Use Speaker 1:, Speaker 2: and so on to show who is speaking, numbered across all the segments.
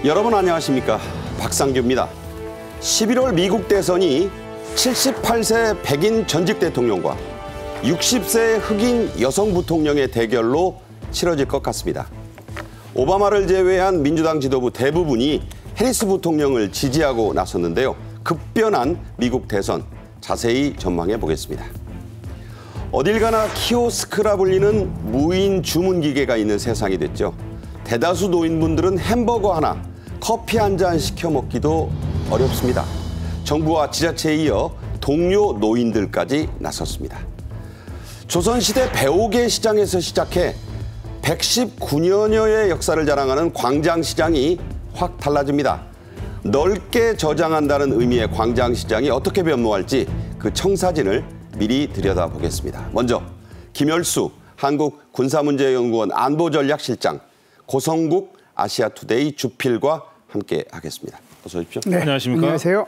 Speaker 1: 여러분 안녕하십니까? 박상규입니다. 11월 미국 대선이 78세 백인 전직 대통령과 60세 흑인 여성 부통령의 대결로 치러질 것 같습니다. 오바마를 제외한 민주당 지도부 대부분이 해리스 부통령을 지지하고 나섰는데요. 급변한 미국 대선 자세히 전망해 보겠습니다. 어딜 가나 키오스크라 불리는 무인 주문 기계가 있는 세상이 됐죠. 대다수 노인분들은 햄버거 하나, 커피 한 잔 시켜 먹기도 어렵습니다. 정부와 지자체에 이어 동료 노인들까지 나섰습니다. 조선시대 배옥의 시장에서 시작해 119년여의 역사를 자랑하는 광장시장이 확 달라집니다. 넓게 저장한다는 의미의 광장시장이 어떻게 변모할지 그 청사진을 미리 들여다보겠습니다. 먼저 김열수 한국군사문제연구원 안보전략실장, 고성국 아시아투데이 주필과 함께 하겠습니다. 어서 오십시오.
Speaker 2: 네, 안녕하십니까?
Speaker 3: 안녕하세요.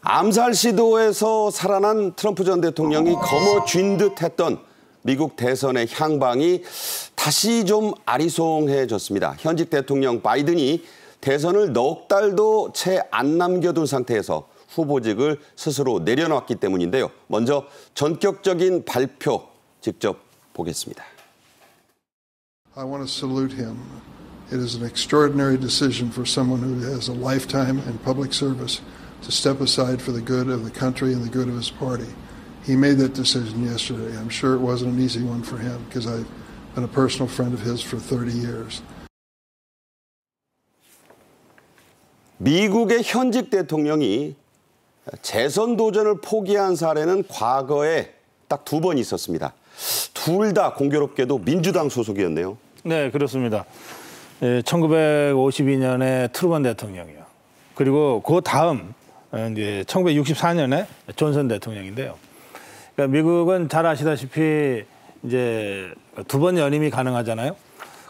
Speaker 1: 암살 시도에서 살아난 트럼프 전 대통령이 거머쥔 듯했던 미국 대선의 향방이 다시 좀 아리송해졌습니다. 현직 대통령 바이든이 대선을 넉 달도 채 안 남겨둔 상태에서 후보직을 스스로 내려놨기 때문인데요. 먼저 전격적인 발표 직접 보겠습니다.
Speaker 4: I want to salute him. It is an extraordinary decision for someone who has a lifetime in public service to step aside for the good of the country and the good of his party. He made that decision yesterday. I'm sure it wasn't an easy one for him because I've been a personal friend of his for 30 years.
Speaker 1: 미국의 현직 대통령이 재선 도전을 포기한 사례는 과거에 딱 2번 있었습니다. 둘 다 공교롭게도 민주당 소속이었네요.
Speaker 2: 네, 그렇습니다. 1952년에 트루먼 대통령이요. 그리고 그 다음 이제 1964년에 존슨 대통령인데요. 그러니까 미국은 잘 아시다시피 이제 2번 연임이 가능하잖아요.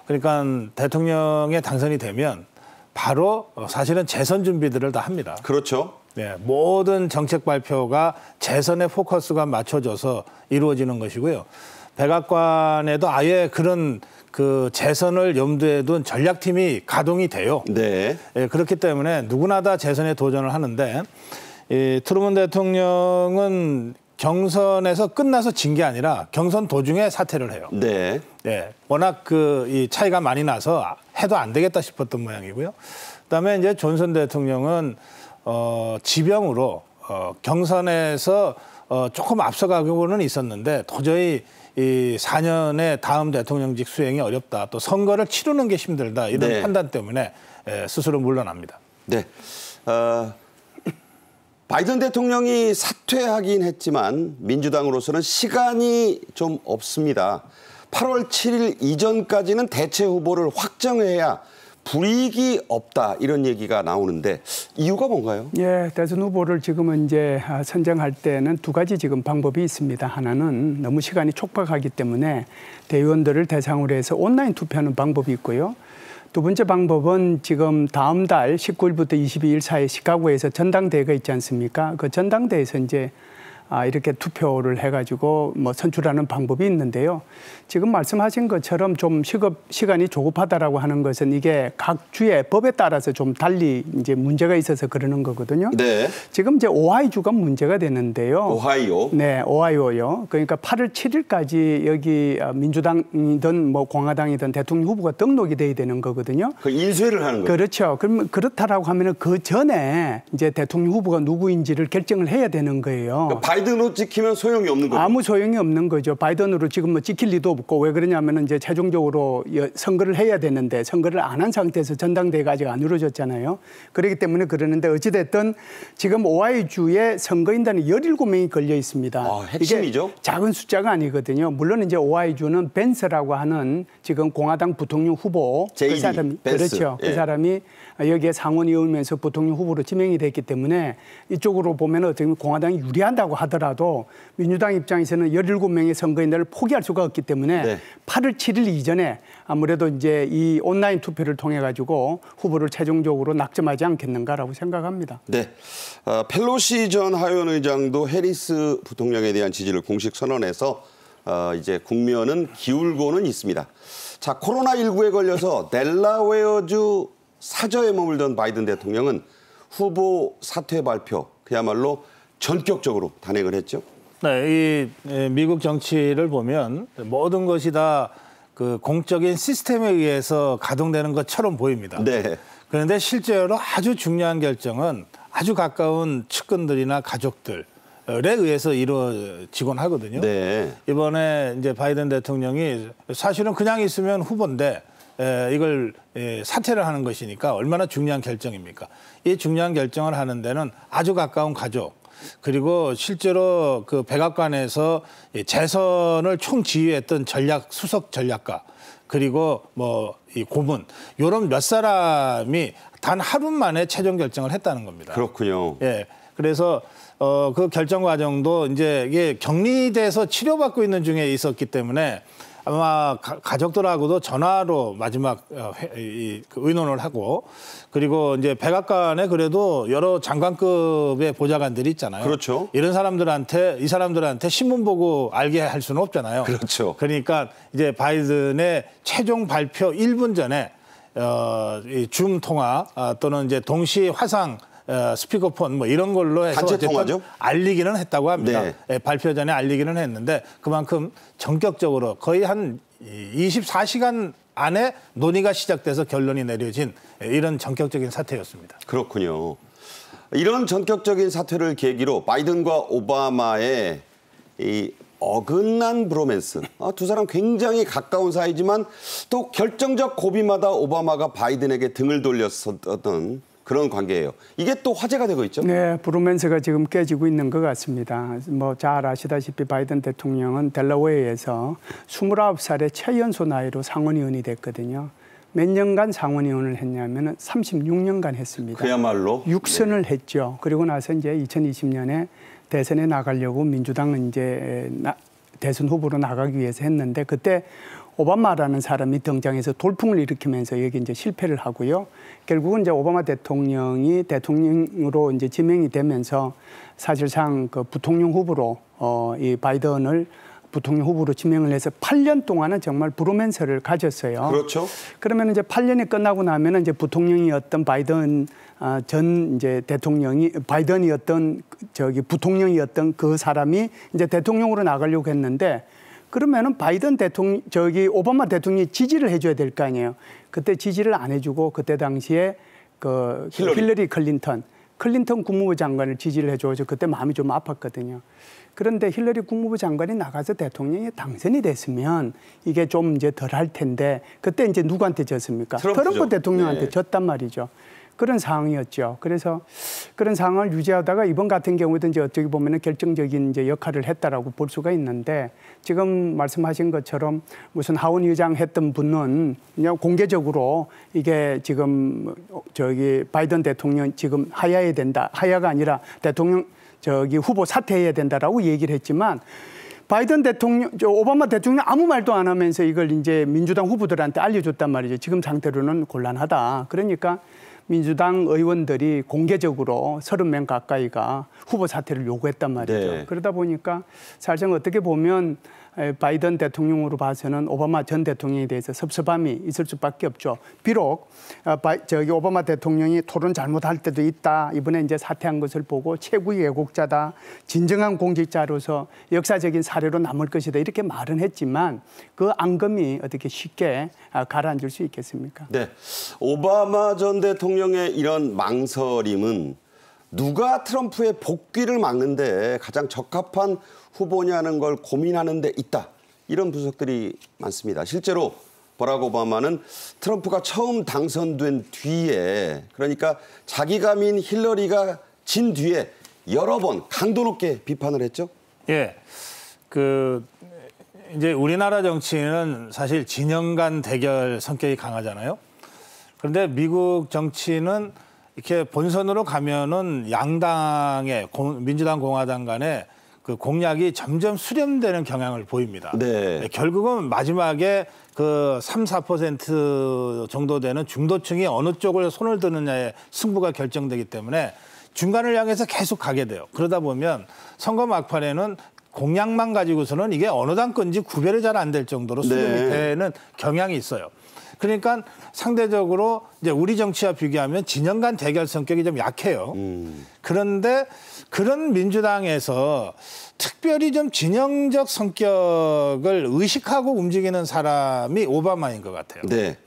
Speaker 2: 그러니까 대통령에 당선이 되면 바로 사실은 재선 준비들을 다 합니다.
Speaker 1: 그렇죠.
Speaker 2: 네, 모든 정책 발표가 재선에 포커스가 맞춰져서 이루어지는 것이고요. 백악관에도 아예 그런 그 재선을 염두에 둔 전략팀이 가동이 돼요.
Speaker 1: 네.
Speaker 2: 예, 그렇기 때문에 누구나 다 재선에 도전을 하는데 이 트루먼 대통령은 경선에서 끝나서 진 게 아니라 경선 도중에 사퇴를 해요.
Speaker 1: 네.
Speaker 2: 예, 워낙 그 이 차이가 많이 나서 해도 안 되겠다 싶었던 모양이고요. 그다음에 이제 존슨 대통령은 지병으로 경선에서 조금 앞서가고는 있었는데 도저히 이 4년의 다음 대통령직 수행이 어렵다. 또 선거를 치르는 게 힘들다. 이런
Speaker 1: 네.
Speaker 2: 판단 때문에 스스로 물러납니다.
Speaker 1: 네. 바이든 대통령이 사퇴하긴 했지만 민주당으로서는 시간이 좀 없습니다. 8월 7일 이전까지는 대체 후보를 확정해야 불이익이 없다 이런 얘기가 나오는데 이유가 뭔가요?
Speaker 3: 예, 대선 후보를 지금은 이제 선정할 때는 2가지 지금 방법이 있습니다. 하나는 너무 시간이 촉박하기 때문에 대의원들을 대상으로 해서 온라인 투표하는 방법이 있고요. 2번째 방법은 지금 다음 달 19일부터 22일 사이 시카고에서 전당대회가 있지 않습니까? 그 전당대회에서 이제 이렇게 투표를 해가지고 뭐 선출하는 방법이 있는데요. 지금 말씀하신 것처럼 좀 시간이 조급하다라고 하는 것은 이게 각 주의 법에 따라서 좀 달리 이제 문제가 있어서 그러는 거거든요.
Speaker 1: 네.
Speaker 3: 지금 이제 오하이주가 문제가 되는데요.
Speaker 1: 오하이오.
Speaker 3: 네, 오하이오요. 그러니까 8월 7일까지 여기 민주당이든 뭐 공화당이든 대통령 후보가 등록이 돼야 되는 거거든요.
Speaker 1: 그 인쇄를 하는 거예요.
Speaker 3: 그렇죠. 그럼 그렇다라고 하면은 그 전에 이제 대통령 후보가 누구인지를 결정을 해야 되는 거예요.
Speaker 1: 그러니까 바이든으로 찍히면 소용이 없는 거죠.
Speaker 3: 아무 소용이 없는 거죠. 바이든으로 지금 뭐 찍힐 리도 없고 왜 그러냐면은 이제 최종적으로 선거를 해야 되는데 선거를 안 한 상태에서 전당대회가 아직 안 이루어졌잖아요. 그렇기 때문에 그러는데 어찌됐든 지금 오하이주에 선거인단이 17명이 걸려 있습니다.
Speaker 1: 핵심이죠.
Speaker 3: 이게 작은 숫자가 아니거든요. 물론 이제 오하이주는 벤스라고 하는 지금 공화당 부통령 후보
Speaker 1: JD,
Speaker 3: 그 사람이
Speaker 1: 벤스.
Speaker 3: 그렇죠.
Speaker 1: 예.
Speaker 3: 그 사람이 여기에 상원의원이면서 부통령 후보로 지명이 됐기 때문에 이쪽으로 보면 어떻게 보면 공화당이 유리한다고 하더라도 민주당 입장에서는 17명의 선거인단을 포기할 수가 없기 때문에
Speaker 1: 네.
Speaker 3: 8월 7일 이전에 아무래도 이제 이 온라인 투표를 통해 가지고 후보를 최종적으로 낙점하지 않겠는가라고 생각합니다.
Speaker 1: 네. 펠로시 전 하원 의장도 해리스 부통령에 대한 지지를 공식 선언해서 이제 국면은 기울고는 있습니다. 자, 코로나19에 걸려서 델라웨어주 사저에 머물던 바이든 대통령은 후보 사퇴 발표 그야말로 전격적으로 단행을 했죠.
Speaker 2: 네, 이 미국 정치를 보면 모든 것이 다 그 공적인 시스템에 의해서 가동되는 것처럼 보입니다.
Speaker 1: 네.
Speaker 2: 그런데 실제로 아주 중요한 결정은 아주 가까운 측근들이나 가족들에 의해서 이루어지곤 하거든요.
Speaker 1: 네.
Speaker 2: 이번에 이제 바이든 대통령이 사실은 그냥 있으면 후보인데 이걸 사퇴를 하는 것이니까 얼마나 중요한 결정입니까? 이 중요한 결정을 하는 데는 아주 가까운 가족 그리고 실제로 그 백악관에서 재선을 총지휘했던 수석 전략가 그리고 뭐 이 고문 이런 몇 사람이 단 하루 만에 최종 결정을 했다는 겁니다.
Speaker 1: 그렇군요.
Speaker 2: 예. 그래서 그 결정 과정도 이제 이게 격리돼서 치료받고 있는 중에 있었기 때문에 아마 가족들하고도 전화로 마지막 의논을 하고 그리고 이제 백악관에 그래도 여러 장관급의 보좌관들이 있잖아요.
Speaker 1: 그렇죠.
Speaker 2: 이 사람들한테 신문 보고 알게 할 수는 없잖아요.
Speaker 1: 그렇죠.
Speaker 2: 그러니까 이제 바이든의 최종 발표 1분 전에 이 줌 통화 또는 이제 동시 화상 스피커폰 뭐 이런 걸로 해서
Speaker 1: 단체 통화죠?
Speaker 2: 알리기는 했다고 합니다.
Speaker 1: 네.
Speaker 2: 예, 발표 전에 알리기는 했는데 그만큼 전격적으로 거의 한 24시간 안에 논의가 시작돼서 결론이 내려진 이런 전격적인 사태였습니다.
Speaker 1: 그렇군요. 이런 전격적인 사퇴를 계기로 바이든과 오바마의 이 어긋난 브로맨스. 두 사람 굉장히 가까운 사이지만 또 결정적 고비마다 오바마가 바이든에게 등을 돌렸었던 그런 관계예요. 이게 또 화제가 되고 있죠?
Speaker 3: 네, 브로맨스가 지금 깨지고 있는 것 같습니다. 뭐 잘 아시다시피 바이든 대통령은 델라웨어에서 29살의 최연소 나이로 상원의원이 됐거든요. 몇 년간 상원의원을 했냐면 36년간 했습니다.
Speaker 1: 그야말로
Speaker 3: 6선을 했죠. 그리고 나서 이제 2020년에 대선에 나가려고 민주당은 이제 대선 후보로 나가기 위해서 했는데 그때 오바마라는 사람이 등장해서 돌풍을 일으키면서 여기 이제 실패를 하고요. 결국은 이제 오바마 대통령이 대통령으로 이제 지명이 되면서 사실상 그 부통령 후보로 이 바이든을 부통령 후보로 지명을 해서 8년 동안은 정말 브로맨스를 가졌어요.
Speaker 1: 그렇죠.
Speaker 3: 그러면 이제 8년이 끝나고 나면 이제 부통령이었던 바이든 전 이제 대통령이 바이든이었던 부통령이었던 그 사람이 이제 대통령으로 나가려고 했는데 그러면은 바이든 대통령 오바마 대통령이 지지를 해줘야 될 거 아니에요. 그때 지지를 안 해주고 그때 당시에 그 힐러리 클린턴 국무부 장관을 지지를 해줘서 그때 마음이 좀 아팠거든요. 그런데 힐러리 국무부 장관이 나가서 대통령이 당선이 됐으면 이게 좀 이제 덜 할 텐데 그때 이제 누구한테 졌습니까? 트럼프 대통령한테 졌단 말이죠. 그런 상황이었죠. 그래서 그런 상황을 유지하다가 이번 같은 경우도 이제 어떻게 보면은 결정적인 이제 역할을 했다라고 볼 수가 있는데 지금 말씀하신 것처럼 무슨 하원 의장 했던 분은 그냥 공개적으로 이게 지금 바이든 대통령 지금 하야해야 된다. 하야가 아니라 대통령 후보 사퇴해야 된다라고 얘기를 했지만 바이든 대통령, 오바마 대통령 아무 말도 안 하면서 이걸 이제 민주당 후보들한테 알려줬단 말이죠. 지금 상태로는 곤란하다. 그러니까 민주당 의원들이 공개적으로 30명 가까이가 후보 사퇴를 요구했단 말이죠.
Speaker 1: 네.
Speaker 3: 그러다 보니까 사실상 어떻게 보면 바이든 대통령으로 봐서는 오바마 전 대통령에 대해서 섭섭함이 있을 수밖에 없죠. 비록 오바마 대통령이 토론 잘못할 때도 있다. 이번에 이제 사퇴한 것을 보고 최고의 애국자다. 진정한 공직자로서 역사적인 사례로 남을 것이다. 이렇게 말은 했지만 그 앙금이 어떻게 쉽게 가라앉을 수 있겠습니까?
Speaker 1: 네, 오바마 전 대통령의 이런 망설임은 누가 트럼프의 복귀를 막는데 가장 적합한 후보냐는 걸 고민하는 데 있다. 이런 분석들이 많습니다. 실제로 버락 오바마는 트럼프가 처음 당선된 뒤에 그러니까 자기가 민 힐러리가 진 뒤에 여러 번 강도 높게 비판을 했죠.
Speaker 2: 예. 이제 우리나라 정치는 사실 진영 간 대결 성격이 강하잖아요. 그런데 미국 정치는 이렇게 본선으로 가면은 양당의 민주당 공화당 간에 그 공약이 점점 수렴되는 경향을 보입니다.
Speaker 1: 네.
Speaker 2: 결국은 마지막에 그 3, 4% 정도 되는 중도층이 어느 쪽을 손을 드느냐의 승부가 결정되기 때문에 중간을 향해서 계속 가게 돼요. 그러다 보면 선거 막판에는 공약만 가지고서는 이게 어느 당 건지 구별이 잘 안 될 정도로 수렴이 되는 경향이 있어요. 그러니까 상대적으로 이제 우리 정치와 비교하면 진영 간 대결 성격이 좀 약해요. 그런데 그런 민주당에서 특별히 좀 진영적 성격을 의식하고 움직이는 사람이 오바마인 것 같아요.
Speaker 1: 네.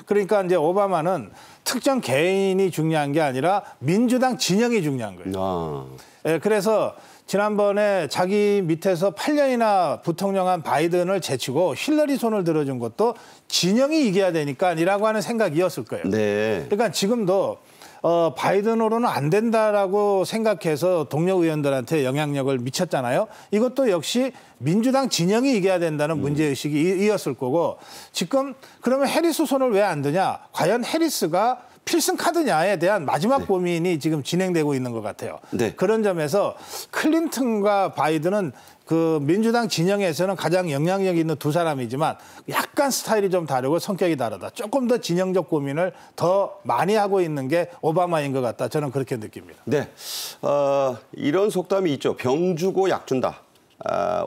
Speaker 2: 그러니까 이제 오바마는 특정 개인이 중요한 게 아니라 민주당 진영이 중요한 거예요.
Speaker 1: 아.
Speaker 2: 예, 그래서 지난번에 자기 밑에서 8년이나 부통령한 바이든을 제치고 힐러리 손을 들어준 것도 진영이 이겨야 되니까이라고 하는 생각이었을 거예요.
Speaker 1: 네.
Speaker 2: 그러니까 지금도 바이든으로는 안 된다라고 생각해서 동료 의원들한테 영향력을 미쳤잖아요. 이것도 역시 민주당 진영이 이겨야 된다는 문제의식이 이었을 거고 지금 그러면 해리스 손을 왜 안 드냐. 과연 해리스가 필승 카드냐에 대한 마지막 고민이 지금 진행되고 있는 것 같아요.
Speaker 1: 네.
Speaker 2: 그런 점에서 클린턴과 바이든은 그 민주당 진영에서는 가장 영향력 있는 두 사람이지만 약간 스타일이 좀 다르고 성격이 다르다. 조금 더 진영적 고민을 더 많이 하고 있는 게 오바마인 것 같다. 저는 그렇게 느낍니다.
Speaker 1: 네. 이런 속담이 있죠. 병 주고 약 준다.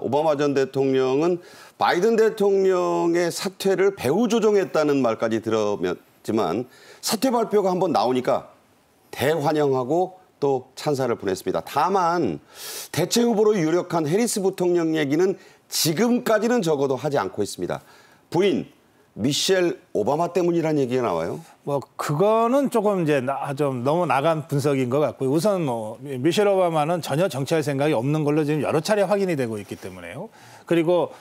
Speaker 1: 오바마 전 대통령은 바이든 대통령의 사퇴를 배후 조종했다는 말까지 들었지만 사퇴 발표가 한번 나오니까 대환영하고 또 찬사를 보냈습니다. 다만 대체 후보로 유력한 해리스 부통령 얘기는 지금까지는 적어도 하지 않고 있습니다. 부인 미셸 오바마 때문이라는 얘기가 나와요.
Speaker 2: 뭐 그거는 조금 이제 좀 너무 나간 분석인 것 같고요. 우선 뭐 미셸 오바마는 전혀 정치할 생각이 없는 걸로 지금 여러 차례 확인이 되고 있기 때문에요. 그리고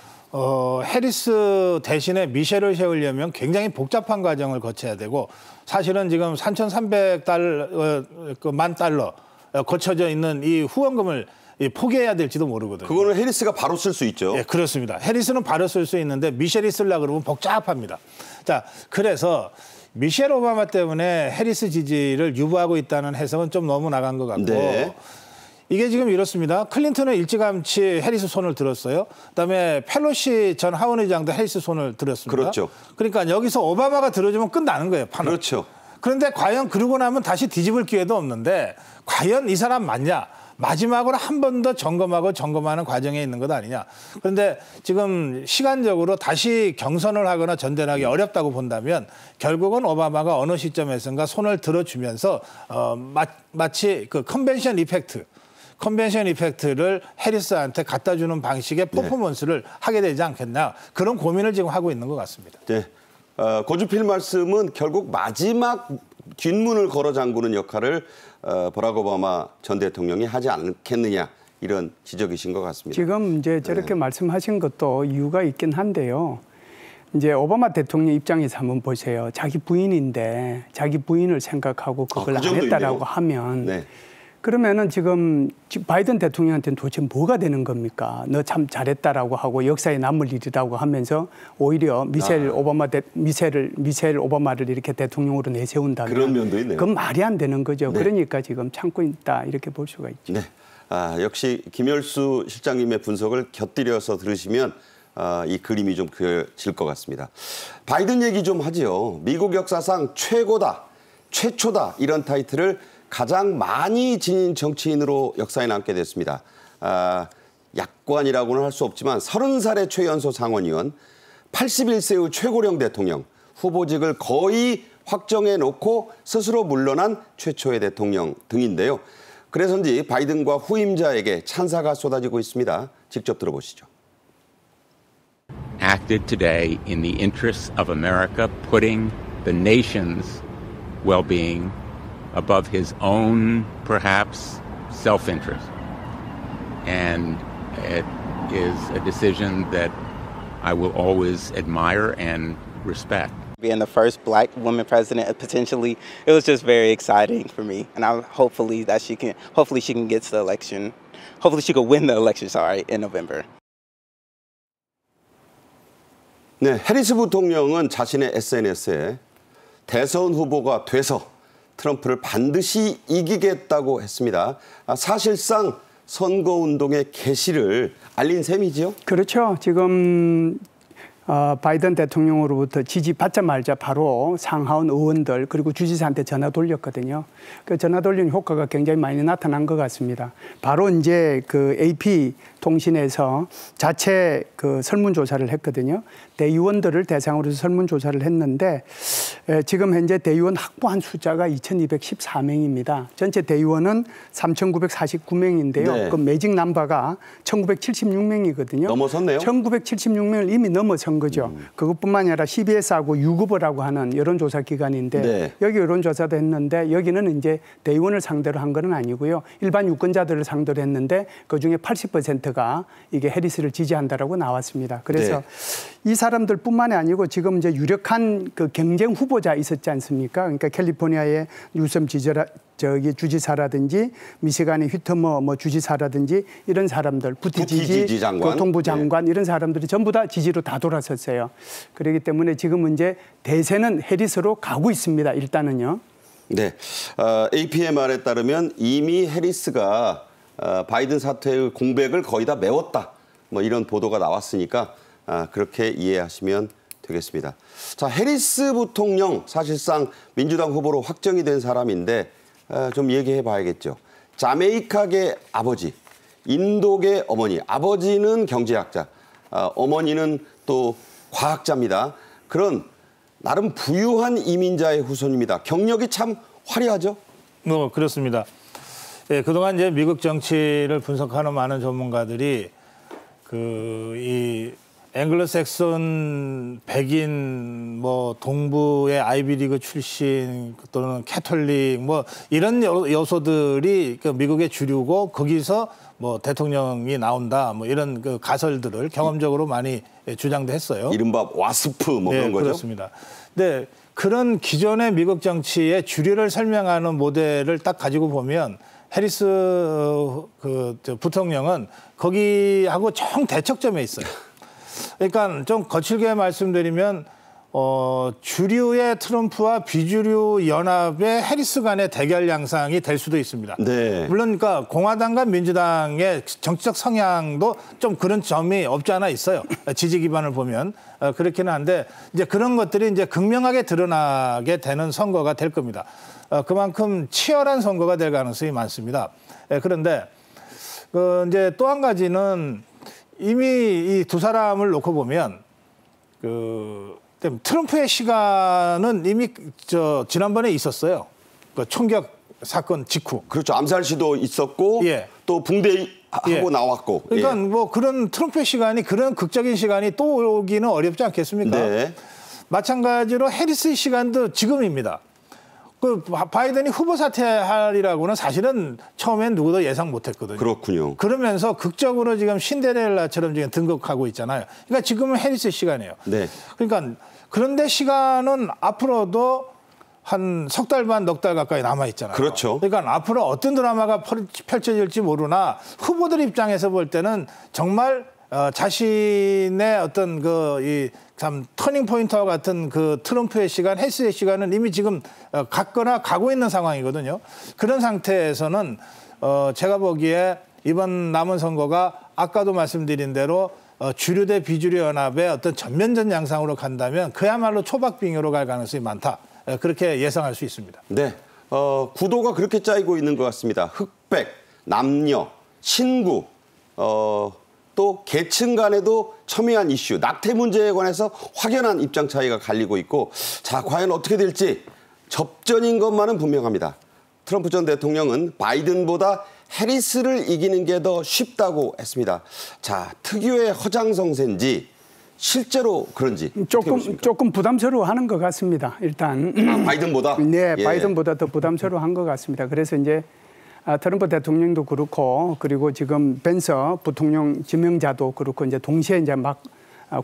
Speaker 2: 해리스 대신에 미셸을 세우려면 굉장히 복잡한 과정을 거쳐야 되고 사실은 지금 3,300만 달러 거쳐져 있는 이 후원금을 포기해야 될지도 모르거든요.
Speaker 1: 그거는 해리스가 바로 쓸 수 있죠.
Speaker 2: 네, 그렇습니다. 해리스는 바로 쓸 수 있는데 미셸이 쓰려고 그러면 복잡합니다. 자, 그래서 미셸 오바마 때문에 해리스 지지를 유보하고 있다는 해석은 좀 너무 나간 것 같고
Speaker 1: 네.
Speaker 2: 이게 지금 이렇습니다. 클린턴은 일찌감치 해리스 손을 들었어요. 그다음에 펠로시 전 하원의장도 해리스 손을 들었습니다.
Speaker 1: 그렇죠.
Speaker 2: 그러니까 여기서 오바마가 들어주면 끝나는 거예요. 판은.
Speaker 1: 그렇죠.
Speaker 2: 그런데 과연 그러고 나면 다시 뒤집을 기회도 없는데 과연 이 사람 맞냐? 마지막으로 한 번 더 점검하는 과정에 있는 것 아니냐. 그런데 지금 시간적으로 다시 경선을 하거나 전전하기 어렵다고 본다면 결국은 오바마가 어느 시점에선가 손을 들어주면서 마치 그 컨벤션 이펙트를 해리스한테 갖다 주는 방식의 퍼포먼스를 하게 되지 않겠나. 그런 고민을 지금 하고 있는 것 같습니다.
Speaker 1: 네. 고주필 말씀은 결국 마지막 뒷문을 걸어 잠그는 역할을 버락 오바마 전 대통령이 하지 않겠느냐 이런 지적이신 것 같습니다.
Speaker 3: 지금 이제 저렇게 말씀하신 것도 이유가 있긴 한데요. 이제 오바마 대통령 입장에서 한번 보세요. 자기 부인인데 자기 부인을 생각하고 그걸 안 했다라고 하면
Speaker 1: 네.
Speaker 3: 그러면은 지금 바이든 대통령한테는 도대체 뭐가 되는 겁니까? 너 참 잘했다라고 하고 역사에 남을 일이라고 하면서 오히려 미셸 오바마를 이렇게 대통령으로 내세운다면
Speaker 1: 그런 면도 있네요.
Speaker 3: 그건 말이 안 되는 거죠.
Speaker 1: 네.
Speaker 3: 그러니까 지금 참고 있다 이렇게 볼 수가 있죠.
Speaker 1: 네. 역시 김열수 실장님의 분석을 곁들여서 들으시면 이 그림이 좀 그려질 것 같습니다. 바이든 얘기 좀 하지요. 미국 역사상 최고다, 최초다 이런 타이틀을 가장 많이 지닌 정치인으로 역사에 남게 됐습니다. 약관이라고는 할 수 없지만 30살의 최연소 상원의원, 81세의 최고령 대통령, 후보직을 거의 확정해 놓고 스스로 물러난 최초의 대통령 등인데요. 그래서인지 바이든과 후임자에게 찬사가 쏟아지고 있습니다. 직접 들어보시죠.
Speaker 5: Acted today in the interests of America, putting the nation's well-being above his own, perhaps, self-interest. And it is a decision that I will always admire and respect.
Speaker 6: Being the first black woman president, potentially, it was just very exciting for me. And hopefully she can get to the election. Hopefully she could win the election, in November.
Speaker 1: 네, 해리스 부통령은 자신의 SNS에 대선 후보가 돼서 트럼프를 반드시 이기겠다고 했습니다. 사실상 선거운동의 개시를 알린 셈이지요?
Speaker 3: 그렇죠. 지금 바이든 대통령으로부터 지지받자마자 바로 상하원 의원들 그리고 주지사한테 전화 돌렸거든요. 그 전화 돌린 효과가 굉장히 많이 나타난 것 같습니다. 바로 이제 그 AP 통신에서 자체 그 설문조사를 했거든요. 대의원들을 대상으로 설문조사를 했는데 지금 현재 대의원 확보한 숫자가 2,214명입니다. 전체 대의원은 3,949명인데요.
Speaker 1: 네.
Speaker 3: 그 매직 넘버가 1,976명이거든요.
Speaker 1: 넘어섰네요.
Speaker 3: 1,976명을 이미 넘어선 거죠. 그것뿐만 아니라 CBS하고 유구버라고 하는 여론조사 기관인데
Speaker 1: 네.
Speaker 3: 여기 여론조사도 했는데 여기는 이제 대의원을 상대로 한 건 아니고요. 일반 유권자들을 상대로 했는데 그중에 80%가 이게 해리스를 지지한다라고 나왔습니다. 그래서 이 사람들뿐만이 아니고 지금 이제 유력한 그 경쟁 후보자 있었지 않습니까? 그러니까 캘리포니아의 뉴섬 주지사라든지 미시간의 휘터머 주지사라든지 이런 사람들, 부티지지
Speaker 1: 장관,
Speaker 3: 교통부 장관 이런 사람들이 전부 다 지지로 다 돌아섰어요. 그렇기 때문에 지금 이제 대세는 해리스로 가고 있습니다. 일단은요.
Speaker 1: 네, AP의 말에 따르면 이미 해리스가 바이든 사퇴의 공백을 거의 다 메웠다. 뭐 이런 보도가 나왔으니까 그렇게 이해하시면 되겠습니다. 자, 해리스 부통령 사실상 민주당 후보로 확정이 된 사람인데 좀 얘기해 봐야겠죠. 자메이카계 아버지, 인도계 어머니, 아버지는 경제학자, 어머니는 또 과학자입니다. 그런 나름 부유한 이민자의 후손입니다. 경력이 참 화려하죠?
Speaker 2: 그렇습니다. 예, 그동안 이제 미국 정치를 분석하는 많은 전문가들이 이 앵글로색슨 백인 동부의 아이비리그 출신 또는 캐톨릭 이런 요소들이 미국의 주류고 거기서 대통령이 나온다 이런 그 가설들을 경험적으로 많이 주장도 했어요.
Speaker 1: 이른바 와스프 그런 거죠.
Speaker 2: 그렇습니다. 네, 그런 기존의 미국 정치의 주류를 설명하는 모델을 딱 가지고 보면 해리스 부통령은 거기하고 정 대척점에 있어요. 그러니까 좀 거칠게 말씀드리면 주류의 트럼프와 비주류 연합의 해리스 간의 대결 양상이 될 수도 있습니다.
Speaker 1: 네.
Speaker 2: 물론 그러니까 공화당과 민주당의 정치적 성향도 좀 그런 점이 없지 않아 있어요. 지지 기반을 보면 그렇기는 한데 이제 그런 것들이 이제 극명하게 드러나게 되는 선거가 될 겁니다. 그만큼 치열한 선거가 될 가능성이 많습니다. 그런데 이제 또 한 가지는 이미 이 두 사람을 놓고 보면 트럼프의 시간은 이미 지난번에 있었어요. 그 총격 사건 직후.
Speaker 1: 그렇죠. 암살 시도 있었고 또 붕대하고 나왔고.
Speaker 2: 그러니까 그런 트럼프의 시간이 그런 극적인 시간이 또 오기는 어렵지 않겠습니까?
Speaker 1: 네.
Speaker 2: 마찬가지로 해리스의 시간도 지금입니다. 바이든이 후보 사퇴하리라고는 사실은 처음엔 누구도 예상 못했거든요.
Speaker 1: 그렇군요.
Speaker 2: 그러면서 극적으로 지금 신데렐라처럼 지금 등극하고 있잖아요. 그러니까 지금은 해리스 시간이에요.
Speaker 1: 네.
Speaker 2: 그러니까 그런데 시간은 앞으로도 한 석 달 반, 넉 달 가까이 남아 있잖아요.
Speaker 1: 그렇죠.
Speaker 2: 그러니까 앞으로 어떤 드라마가 펼쳐질지 모르나 후보들 입장에서 볼 때는 정말 자신의 어떤 참 터닝 포인트와 같은 트럼프의 시간, 해리스의 시간은 이미 지금 갔거나 가고 있는 상황이거든요. 그런 상태에서는 제가 보기에 이번 남은 선거가 아까도 말씀드린 대로 주류 대 비주류 연합의 어떤 전면전 양상으로 간다면 그야말로 초박빙으로 갈 가능성이 많다. 그렇게 예상할 수 있습니다.
Speaker 1: 네, 구도가 그렇게 짜이고 있는 것 같습니다. 흑백, 남녀, 신구, 또 계층 간에도 첨예한 이슈, 낙태 문제에 관해서 확연한 입장 차이가 갈리고 있고 자, 과연 어떻게 될지 접전인 것만은 분명합니다. 트럼프 전 대통령은 바이든보다 해리스를 이기는 게 더 쉽다고 했습니다. 자, 특유의 허장성세인지 실제로 그런지
Speaker 3: 조금 부담스러워하는 것 같습니다. 일단
Speaker 1: 바이든보다?
Speaker 3: 네, 바이든보다 더 부담스러워한 것 같습니다. 그래서 이제 트럼프 대통령도 그렇고 그리고 지금 벤서 부통령 지명자도 그렇고 이제 동시에 이제 막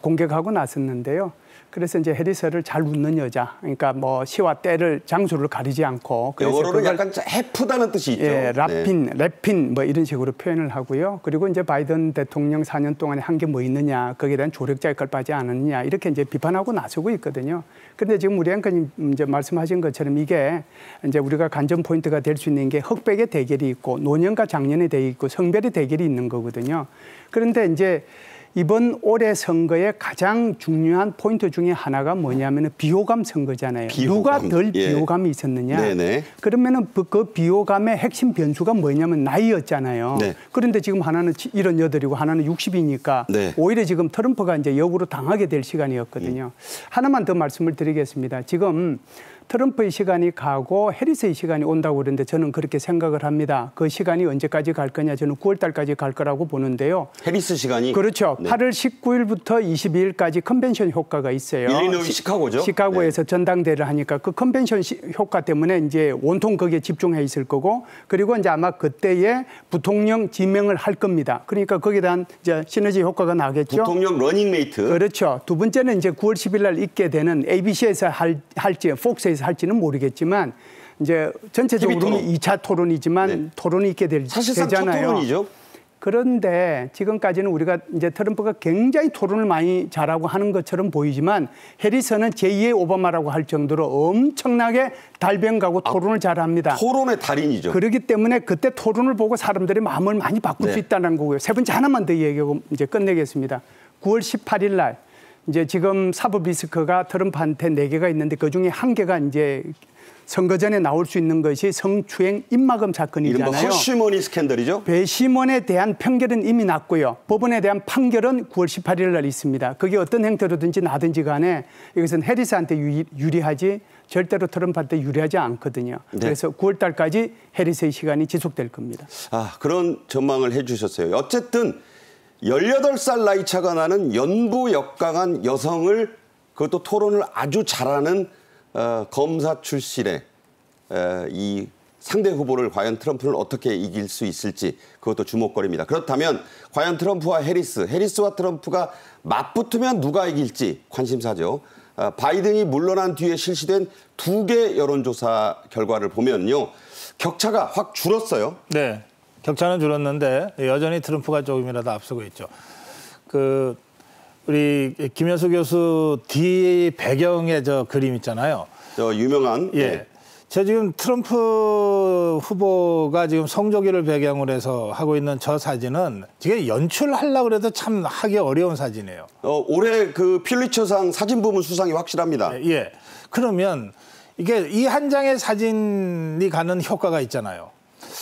Speaker 3: 공격하고 나섰는데요. 그래서 이제 해리스를 잘 웃는 여자, 그러니까 뭐 시와 때를 장소를 가리지 않고 그래서
Speaker 1: 영어로는 약간 해프다는 뜻이 있죠.
Speaker 3: 예, 랩핀 뭐 이런 식으로 표현을 하고요. 그리고 이제 바이든 대통령 4년 동안에 한 게 뭐 있느냐, 거기에 대한 조력자에 걸빠지 않았느냐 이렇게 이제 비판하고 나서고 있거든요. 그런데 지금 우리 앵커님 이제 말씀하신 것처럼 이게 이제 우리가 관전 포인트가 될 수 있는 게 흑백의 대결이 있고 노년과 장년의 대결이 있고 성별의 대결이 있는 거거든요. 그런데 이제 이번 올해 선거의 가장 중요한 포인트 중에 하나가 뭐냐면 비호감 선거잖아요. 누가 덜 비호감이 있었느냐.
Speaker 1: 네네.
Speaker 3: 그러면은 그 비호감의 핵심 변수가 뭐냐면 나이였잖아요.
Speaker 1: 네.
Speaker 3: 그런데 지금 하나는 78이고 하나는 60이니까
Speaker 1: 네.
Speaker 3: 오히려 지금 트럼프가 이제 역으로 당하게 될 시간이었거든요. 하나만 더 말씀을 드리겠습니다. 지금 트럼프의 시간이 가고 해리스의 시간이 온다고 그러는데 저는 그렇게 생각을 합니다. 그 시간이 언제까지 갈 거냐. 저는 9월 달까지 갈 거라고 보는데요.
Speaker 1: 해리스 시간이?
Speaker 3: 그렇죠.
Speaker 1: 네.
Speaker 3: 8월 19일부터 22일까지 컨벤션 효과가 있어요.
Speaker 1: 일리노이 시카고죠?
Speaker 3: 시카고에서 전당대회를 하니까 그 컨벤션 효과 때문에 이제 온통 거기에 집중해 있을 거고 그리고 이제 아마 그때에 부통령 지명을 할 겁니다. 그러니까 거기에 대한 이제 시너지 효과가 나겠죠.
Speaker 1: 부통령 러닝메이트.
Speaker 3: 그렇죠. 두 번째는 이제 9월 10일 날 있게 되는 ABC에서 할지 폭스에서 할지는 모르겠지만 이제 전체적으로는 2차 토론이지만
Speaker 1: 네.
Speaker 3: 토론이 있게
Speaker 1: 사실상
Speaker 3: 되잖아요.
Speaker 1: 첫 토론이죠.
Speaker 3: 그런데 지금까지는 우리가 이제 트럼프가 굉장히 토론을 많이 잘하고 하는 것처럼 보이지만 해리스는 제2의 오바마라고 할 정도로 엄청나게 달변가고 토론을 잘합니다.
Speaker 1: 토론의 달인이죠.
Speaker 3: 그렇기 때문에 그때 토론을 보고 사람들의 마음을 많이 바꿀 수 있다는 거고요. 세 번째 하나만 더 얘기하고 이제 끝내겠습니다. 9월 18일 날 이제 지금 사법 리스크가 트럼프한테 4개가 있는데 그중에 1개가 이제 선거 전에 나올 수 있는 것이 성추행 입막음 사건이잖아요.
Speaker 1: 이른바 허쉬머니 스캔들이죠.
Speaker 3: 배심원에 대한 판결은 이미 났고요. 법원에 대한 판결은 9월 18일 날 있습니다. 그게 어떤 행태로든지 나든지 간에 이것은 해리스한테 유리하지 절대로 트럼프한테 유리하지 않거든요.
Speaker 1: 네.
Speaker 3: 그래서 9월 달까지 해리스의 시간이 지속될 겁니다.
Speaker 1: 그런 전망을 해 주셨어요. 어쨌든 18살 나이 차가 나는 연부 역강한 여성을 그것도 토론을 아주 잘하는 검사 출신의 이 상대 후보를 과연 트럼프는 어떻게 이길 수 있을지 그것도 주목거리입니다. 그렇다면 과연 트럼프와 해리스와 트럼프가 맞붙으면 누가 이길지 관심사죠. 바이든이 물러난 뒤에 실시된 2개 여론조사 결과를 보면요. 격차가 확 줄었어요.
Speaker 2: 네. 격차는 줄었는데 여전히 트럼프가 조금이라도 앞서고 있죠. 우리 김현수 교수 뒤 배경에 저 그림 있잖아요.
Speaker 1: 저 유명한.
Speaker 2: 예. 저 지금 트럼프 후보가 지금 성조기를 배경으로 해서 하고 있는 저 사진은 지금 연출하려고 해도 참 하기 어려운 사진이에요.
Speaker 1: 올해 그 퓰리처상 사진 부문 수상이 확실합니다.
Speaker 2: 예. 그러면 이게 이 한 장의 사진이 가는 효과가 있잖아요.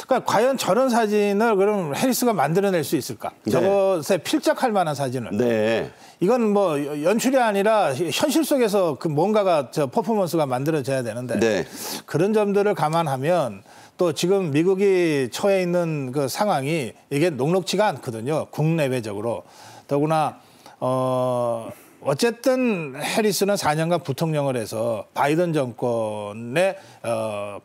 Speaker 2: 그러니까 과연 저런 사진을 그럼 해리스가 만들어낼 수 있을까?
Speaker 1: 네.
Speaker 2: 저것에 필적할 만한 사진을.
Speaker 1: 네.
Speaker 2: 이건 뭐 연출이 아니라 현실 속에서 그 뭔가가 저 퍼포먼스가 만들어져야 되는데
Speaker 1: 네.
Speaker 2: 그런 점들을 감안하면 또 지금 미국이 처해 있는 그 상황이 이게 녹록지가 않거든요. 국내외적으로. 더구나 어쨌든 해리스는 4년간 부통령을 해서 바이든 정권의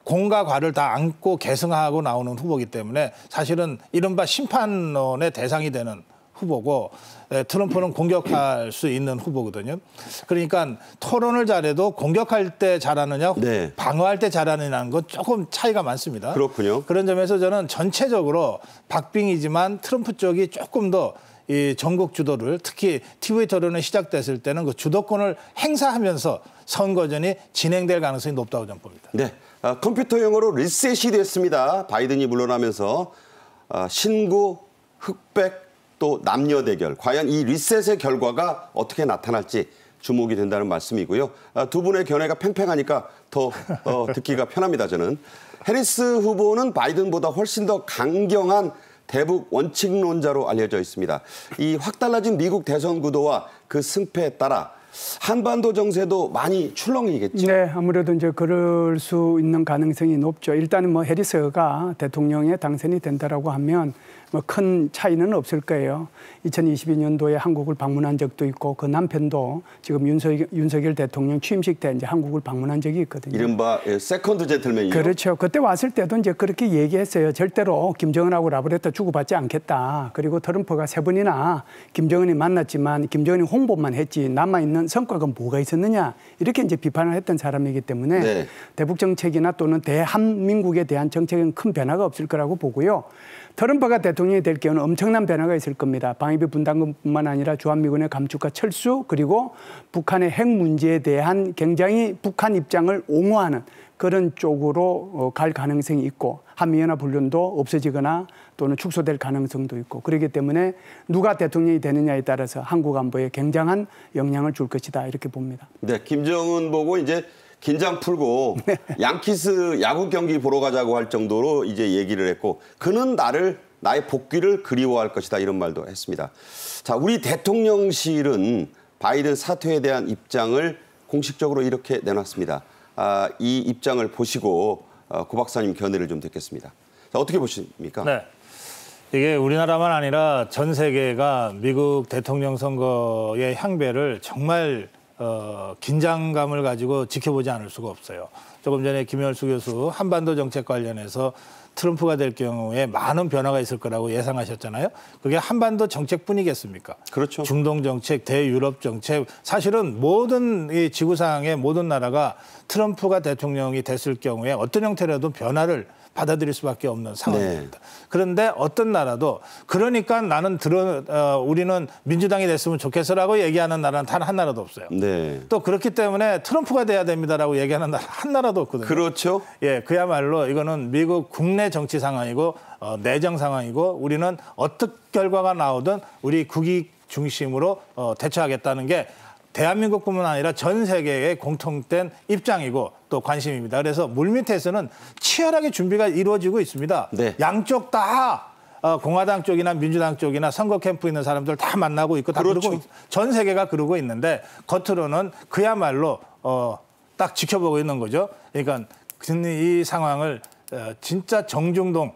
Speaker 2: 공과 과를 다 안고 계승하고 나오는 후보이기 때문에 사실은 이른바 심판론의 대상이 되는 후보고 트럼프는 공격할 수 있는 후보거든요. 그러니까 토론을 잘해도 공격할 때 잘하느냐
Speaker 1: 네.
Speaker 2: 방어할 때 잘하느냐는 건 조금 차이가 많습니다.
Speaker 1: 그렇군요.
Speaker 2: 그런 점에서 저는 전체적으로 박빙이지만 트럼프 쪽이 조금 더 이 전국 주도를 특히 TV 토론이 시작됐을 때는 그 주도권을 행사하면서 선거전이 진행될 가능성이 높다고 저는 봅니다.
Speaker 1: 네, 컴퓨터용어로 리셋이 됐습니다. 바이든이 물러나면서 신구, 흑백 또 남녀 대결. 과연 이 리셋의 결과가 어떻게 나타날지 주목이 된다는 말씀이고요. 두 분의 견해가 팽팽하니까 더 듣기가 편합니다. 저는. 해리스 후보는 바이든보다 훨씬 더 강경한 대북 원칙론자로 알려져 있습니다. 이 확 달라진 미국 대선 구도와 그 승패에 따라 한반도 정세도 많이 출렁이겠죠?
Speaker 3: 네, 아무래도 이제 그럴 수 있는 가능성이 높죠. 일단은 뭐 해리스가 대통령에 당선이 된다라고 하면 뭐 큰 차이는 없을 거예요. 2022년도에 한국을 방문한 적도 있고 그 남편도 지금 윤석열 대통령 취임식 때 이제 한국을 방문한 적이 있거든요.
Speaker 1: 이른바 세컨드 젠틀맨이요.
Speaker 3: 그렇죠. 그때 왔을 때도 이제 그렇게 얘기했어요. 절대로 김정은하고 라브레터 주고받지 않겠다. 그리고 트럼프가 3번이나 김정은이 만났지만 김정은이 홍보만 했지 남아있는 성과가 뭐가 있었느냐. 이렇게 이제 비판을 했던 사람이기 때문에
Speaker 1: 네.
Speaker 3: 대북 정책이나 또는 대한민국에 대한 정책은 큰 변화가 없을 거라고 보고요. 트럼프가 대통령이 될 경우는 엄청난 변화가 있을 겁니다. 방위비 분담금뿐만 아니라 주한미군의 감축과 철수 그리고 북한의 핵 문제에 대한 굉장히 북한 입장을 옹호하는 그런 쪽으로 갈 가능성이 있고 한미연합훈련도 없어지거나 또는 축소될 가능성도 있고 그렇기 때문에 누가 대통령이 되느냐에 따라서 한국 안보에 굉장한 영향을 줄 것이다 이렇게 봅니다.
Speaker 1: 네, 김정은 보고 이제 긴장 풀고 양키스 야구 경기 보러 가자고 할 정도로 이제 얘기를 했고 그는 나의 복귀를 그리워할 것이다 이런 말도 했습니다. 자, 우리 대통령실은 바이든 사퇴에 대한 입장을 공식적으로 이렇게 내놨습니다. 이 입장을 보시고 고 박사님 견해를 좀 듣겠습니다. 자, 어떻게 보십니까?
Speaker 2: 네. 이게 우리나라만 아니라 전 세계가 미국 대통령 선거의 향배를 정말 긴장감을 가지고 지켜보지 않을 수가 없어요. 조금 전에 김열수 교수 한반도 정책 관련해서 트럼프가 될 경우에 많은 변화가 있을 거라고 예상하셨잖아요. 그게 한반도 정책뿐이겠습니까?
Speaker 1: 그렇죠.
Speaker 2: 중동 정책, 대유럽 정책. 사실은 모든 이 지구상의 모든 나라가 트럼프가 대통령이 됐을 경우에 어떤 형태라도 변화를 받아들일 수밖에 없는 상황입니다. 네. 그런데 어떤 나라도 그러니까 나는 우리는 민주당이 됐으면 좋겠어라고 얘기하는 나라는 단 한 나라도 없어요.
Speaker 1: 네.
Speaker 2: 또 그렇기 때문에 트럼프가 돼야 됩니다라고 얘기하는 나라 한 나라도 없거든요.
Speaker 1: 그렇죠.
Speaker 2: 예, 그야말로 이거는 미국 국내 정치 상황이고 내정 상황이고 우리는 어떤 결과가 나오든 우리 국익 중심으로 대처하겠다는 게 대한민국뿐만 아니라 전 세계의 공통된 입장이고 또 관심입니다. 그래서 물밑에서는 치열하게 준비가 이루어지고 있습니다.
Speaker 1: 네.
Speaker 2: 양쪽 다 공화당 쪽이나 민주당 쪽이나 선거 캠프에 있는 사람들 다 만나고 있고 다
Speaker 1: 그렇죠.
Speaker 2: 그러고 전 세계가 그러고 있는데 겉으로는 그야말로 딱 지켜보고 있는 거죠. 그러니까 이 상황을 진짜 정중동의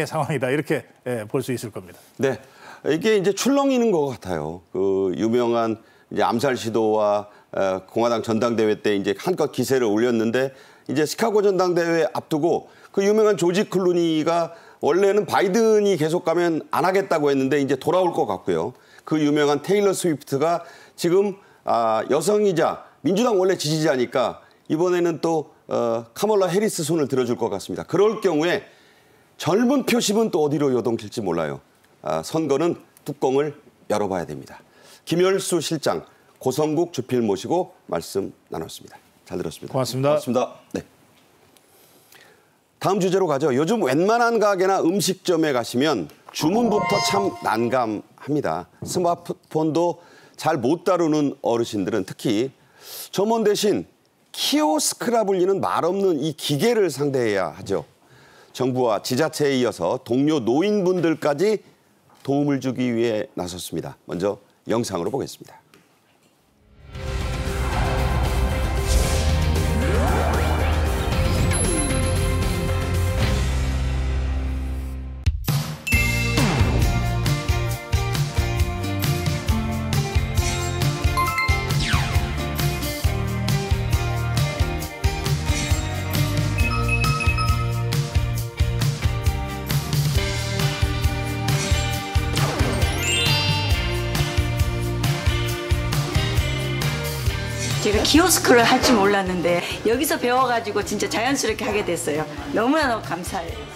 Speaker 2: 상황이다 이렇게 볼 수 있을 겁니다.
Speaker 1: 네, 이게 이제 출렁이는 것 같아요. 그 유명한 이제 암살 시도와 공화당 전당대회 때 이제 한껏 기세를 올렸는데 이제 시카고 전당대회 앞두고 그 유명한 조지 클루니가 원래는 바이든이 계속 가면 안 하겠다고 했는데 이제 돌아올 것 같고요. 그 유명한 테일러 스위프트가 지금 여성이자 민주당 원래 지지자니까 이번에는 또 카멀라 해리스 손을 들어줄 것 같습니다. 그럴 경우에 젊은 표심은 또 어디로 요동칠지 몰라요. 선거는 뚜껑을 열어봐야 됩니다. 김열수 실장, 고성국 주필 모시고 말씀 나눴습니다. 잘 들었습니다.
Speaker 2: 고맙습니다.
Speaker 1: 고맙습니다. 네. 다음 주제로 가죠. 요즘 웬만한 가게나 음식점에 가시면 주문부터 참 난감합니다. 스마트폰도 잘 못 다루는 어르신들은 특히 점원 대신 키오스크라 불리는 말없는 이 기계를 상대해야 하죠. 정부와 지자체에 이어서 동료 노인분들까지 도움을 주기 위해 나섰습니다. 먼저 영상으로 보겠습니다.
Speaker 7: 제가 키오스크를 할 줄 몰랐는데 여기서 배워가지고 진짜 자연스럽게 하게 됐어요. 너무나 감사해요.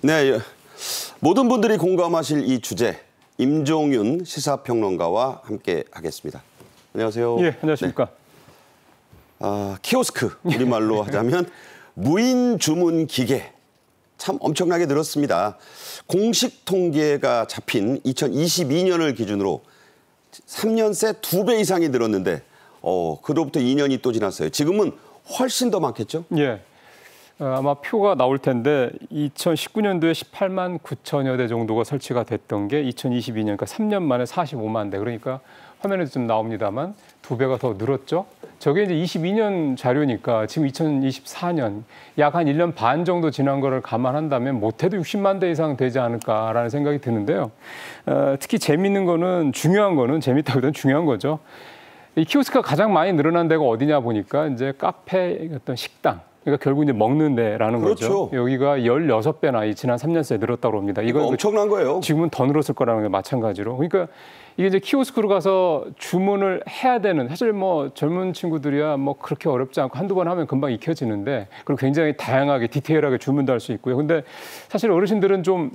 Speaker 1: 네, 모든 분들이 공감하실 이 주제, 임종윤 시사평론가와 함께 하겠습니다. 안녕하세요.
Speaker 8: 예, 안녕하십니까.
Speaker 1: 네. 키오스크, 우리말로 하자면 무인 주문 기계. 참 엄청나게 늘었습니다. 공식 통계가 잡힌 2022년을 기준으로 3년 새 2배 이상이 늘었는데 그로부터 2년이 또 지났어요. 지금은 훨씬 더 많겠죠?
Speaker 8: 예. 아마 표가 나올 텐데 2019년도에 18만 9천여 대 정도가 설치가 됐던 게 2022년, 그러니까 3년 만에 45만 대. 그러니까 화면에도 좀 나옵니다만 2배가 더 늘었죠. 저게 이제 22년 자료니까 지금 2024년 약 한 1년 반 정도 지난 거를 감안한다면 못해도 60만 대 이상 되지 않을까라는 생각이 드는데요. 특히 재밌는 거는, 중요한 거는, 재밌다기보다는 중요한 거죠. 이 키오스크가 가장 많이 늘어난 데가 어디냐 보니까 이제 카페, 어떤 식당. 그러니까 결국 이제 먹는 데라는
Speaker 1: 그렇죠.
Speaker 8: 거죠. 여기가 16배나 지난 3년 새에 늘었다고 합니다. 이건
Speaker 1: 엄청난 거예요.
Speaker 8: 지금은 더 늘었을 거라는 게 마찬가지로. 그러니까 이게 이제 키오스크로 가서 주문을 해야 되는, 사실 뭐 젊은 친구들이야 뭐 그렇게 어렵지 않고 한두 번 하면 금방 익혀지는데, 그리고 굉장히 다양하게 디테일하게 주문도 할 수 있고요. 근데 사실 어르신들은 좀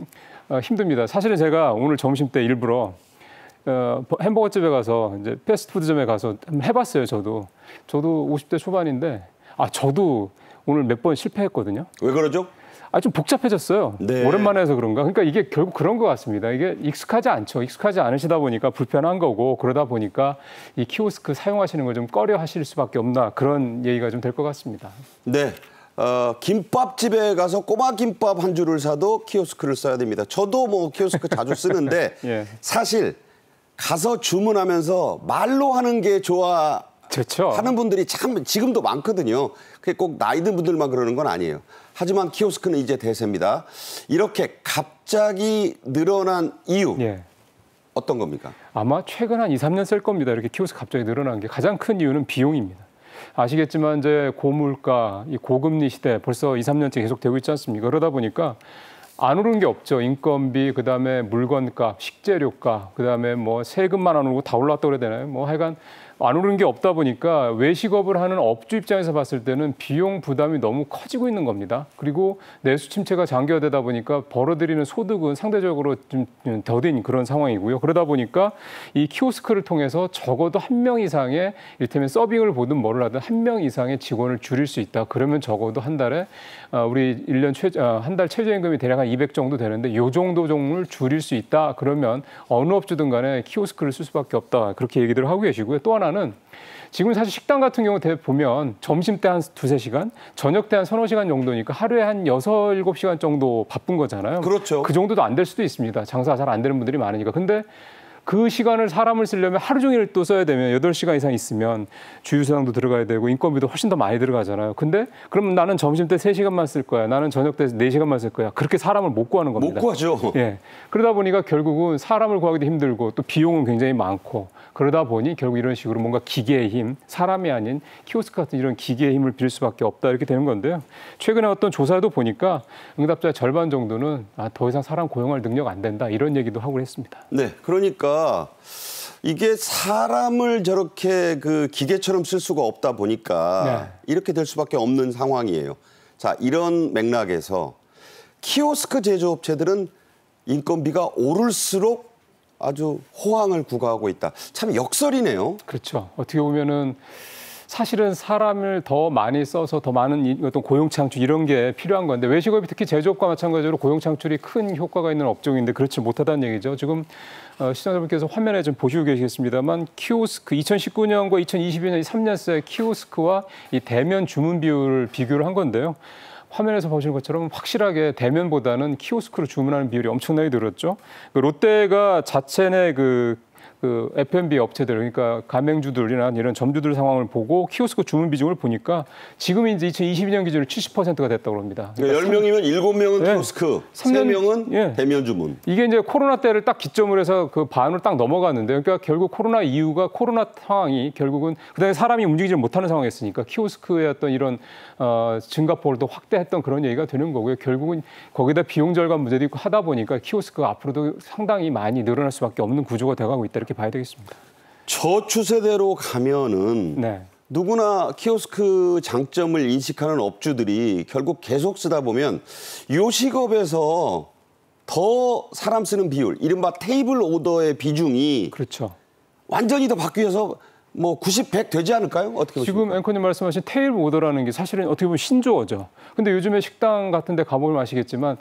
Speaker 8: 힘듭니다. 사실은 제가 오늘 점심 때 일부러 햄버거 집에 가서 이제 패스트푸드점에 가서 한번 해봤어요. 저도 50대 초반인데 저도 오늘 몇 번 실패했거든요.
Speaker 1: 왜 그러죠?
Speaker 8: 좀 복잡해졌어요.
Speaker 1: 네.
Speaker 8: 오랜만에 해서 그런가. 그러니까 이게 결국 그런 것 같습니다. 이게 익숙하지 않죠. 익숙하지 않으시다 보니까 불편한 거고, 그러다 보니까 이 키오스크 사용하시는 걸 좀 꺼려 하실 수밖에 없나, 그런 얘기가 좀 될 것 같습니다.
Speaker 1: 네. 김밥집에 가서 꼬마 김밥 한 줄을 사도 키오스크를 써야 됩니다. 저도 뭐 키오스크 자주 쓰는데
Speaker 8: 예.
Speaker 1: 사실 가서 주문하면서 말로 하는 게 좋아.
Speaker 8: 그렇죠.
Speaker 1: 하는 분들이 참 지금도 많거든요. 그게 꼭 나이 든 분들만 그러는 건 아니에요. 하지만 키오스크는 이제 대세입니다. 이렇게 갑자기 늘어난 이유
Speaker 8: 예.
Speaker 1: 어떤 겁니까?
Speaker 8: 아마 최근 한 2, 3년 쓸 겁니다. 이렇게 키오스크 갑자기 늘어난 게 가장 큰 이유는 비용입니다. 아시겠지만 이제 고물가, 이 고금리 시대 벌써 2, 3년째 계속되고 있지 않습니까? 그러다 보니까 안 오른 게 없죠. 인건비, 그다음에 물건값, 식재료값, 그다음에 뭐 세금만 안 오르고 다 올랐다고 그래야 되나요? 뭐 하여간 안 오른 게 없다 보니까 외식업을 하는 업주 입장에서 봤을 때는 비용 부담이 너무 커지고 있는 겁니다. 그리고 내수 침체가 장기화되다 보니까 벌어들이는 소득은 상대적으로 좀 더딘 그런 상황이고요. 그러다 보니까 이 키오스크를 통해서 적어도 한 명 이상의, 이를테면 서빙을 보든 뭐를 하든 한 명 이상의 직원을 줄일 수 있다. 그러면 적어도 한 달에 우리 한 달 최저임금이 대략 한 200 정도 되는데 이 정도 종을 줄일 수 있다. 그러면 어느 업주든 간에 키오스크를 쓸 수밖에 없다. 그렇게 얘기들을 하고 계시고요. 또 하나는 지금 사실 식당 같은 경우 보면 점심 때 한 2-3시간, 저녁 때 한 3-4시간 정도니까 하루에 한 6-7시간 정도 바쁜 거잖아요.
Speaker 1: 그렇죠.
Speaker 8: 그 정도도 안 될 수도 있습니다. 장사가 잘 안 되는 분들이 많으니까. 근데 그 시간을 사람을 쓰려면 하루 종일 또 써야 되면 8시간 이상 있으면 주유소장도 들어가야 되고 인건비도 훨씬 더 많이 들어가잖아요. 근데 그럼 나는 점심 때 3시간만 쓸 거야. 나는 저녁 때 4시간만 쓸 거야. 그렇게 사람을 못 구하는 겁니다.
Speaker 1: 못 구하죠.
Speaker 8: 예. 그러다 보니까 결국은 사람을 구하기도 힘들고 또 비용은 굉장히 많고, 그러다 보니 결국 이런 식으로 뭔가 기계의 힘, 사람이 아닌 키오스크 같은 이런 기계의 힘을 빌 수밖에 없다, 이렇게 되는 건데요. 최근에 어떤 조사에도 보니까 응답자의 절반 정도는 더 이상 사람 고용할 능력 안 된다, 이런 얘기도 하고 했습니다.
Speaker 1: 네, 그러니까 이게 사람을 저렇게 그 기계처럼 쓸 수가 없다 보니까 이렇게 될 수밖에 없는 상황이에요. 자, 이런 맥락에서 키오스크 제조업체들은 인건비가 오를수록 아주 호황을 구가하고 있다. 참 역설이네요.
Speaker 8: 그렇죠. 어떻게 보면은 사실은 사람을 더 많이 써서 더 많은 어떤 고용 창출 이런 게 필요한 건데, 외식업이 특히 제조업과 마찬가지로 고용 창출이 큰 효과가 있는 업종인데 그렇지 못하다는 얘기죠. 지금 시청자분께서 화면에 좀 보시고 계시겠습니다만, 키오스크 2019년과 2022년 이 3년 새 키오스크와 이 대면 주문 비율을 비교를 한 건데요. 화면에서 보시는 것처럼 확실하게 대면보다는 키오스크로 주문하는 비율이 엄청나게 늘었죠. 롯데가 자체 내 그 F&B 업체들, 그러니까 가맹주들이나 이런 점주들 상황을 보고 키오스크 주문 비중을 보니까 지금 이제 2022년 기준으로 70%가 됐다고 합니다.
Speaker 1: 그러니까 10명이면 7명은
Speaker 8: 네.
Speaker 1: 키오스크,
Speaker 8: 3년
Speaker 1: 3명은 대면 주문.
Speaker 8: 이게 이제 코로나 때를 딱 기점으로 해서 그 반으로 딱 넘어갔는데, 그러니까 결국 코로나 이후가 코로나 상황이 결국은 그다음에 사람이 움직이지 못하는 상황이었으니까 키오스크의 어떤 이런 증가폭을 더 확대했던 그런 얘기가 되는 거고요. 결국은 거기다 비용 절감 문제도 있고 하다 보니까 키오스크가 앞으로도 상당히 많이 늘어날 수밖에 없는 구조가 돼가고 있다, 이렇게 봐야 되겠습니다.
Speaker 1: 저 추세대로 가면은 누구나 키오스크 장점을 인식하는 업주들이 결국 계속 쓰다 보면 요식업에서 더 사람 쓰는 비율, 이른바 테이블 오더의 비중이
Speaker 8: 그렇죠.
Speaker 1: 완전히 더 바뀌어서 뭐 90, 100 되지 않을까요? 어떻게 보십니까?
Speaker 8: 지금 앵커님 말씀하신 테이블 오더라는 게 사실은 어떻게 보면 신조어죠. 근데 요즘에 식당 같은 데 가보면 아시겠지만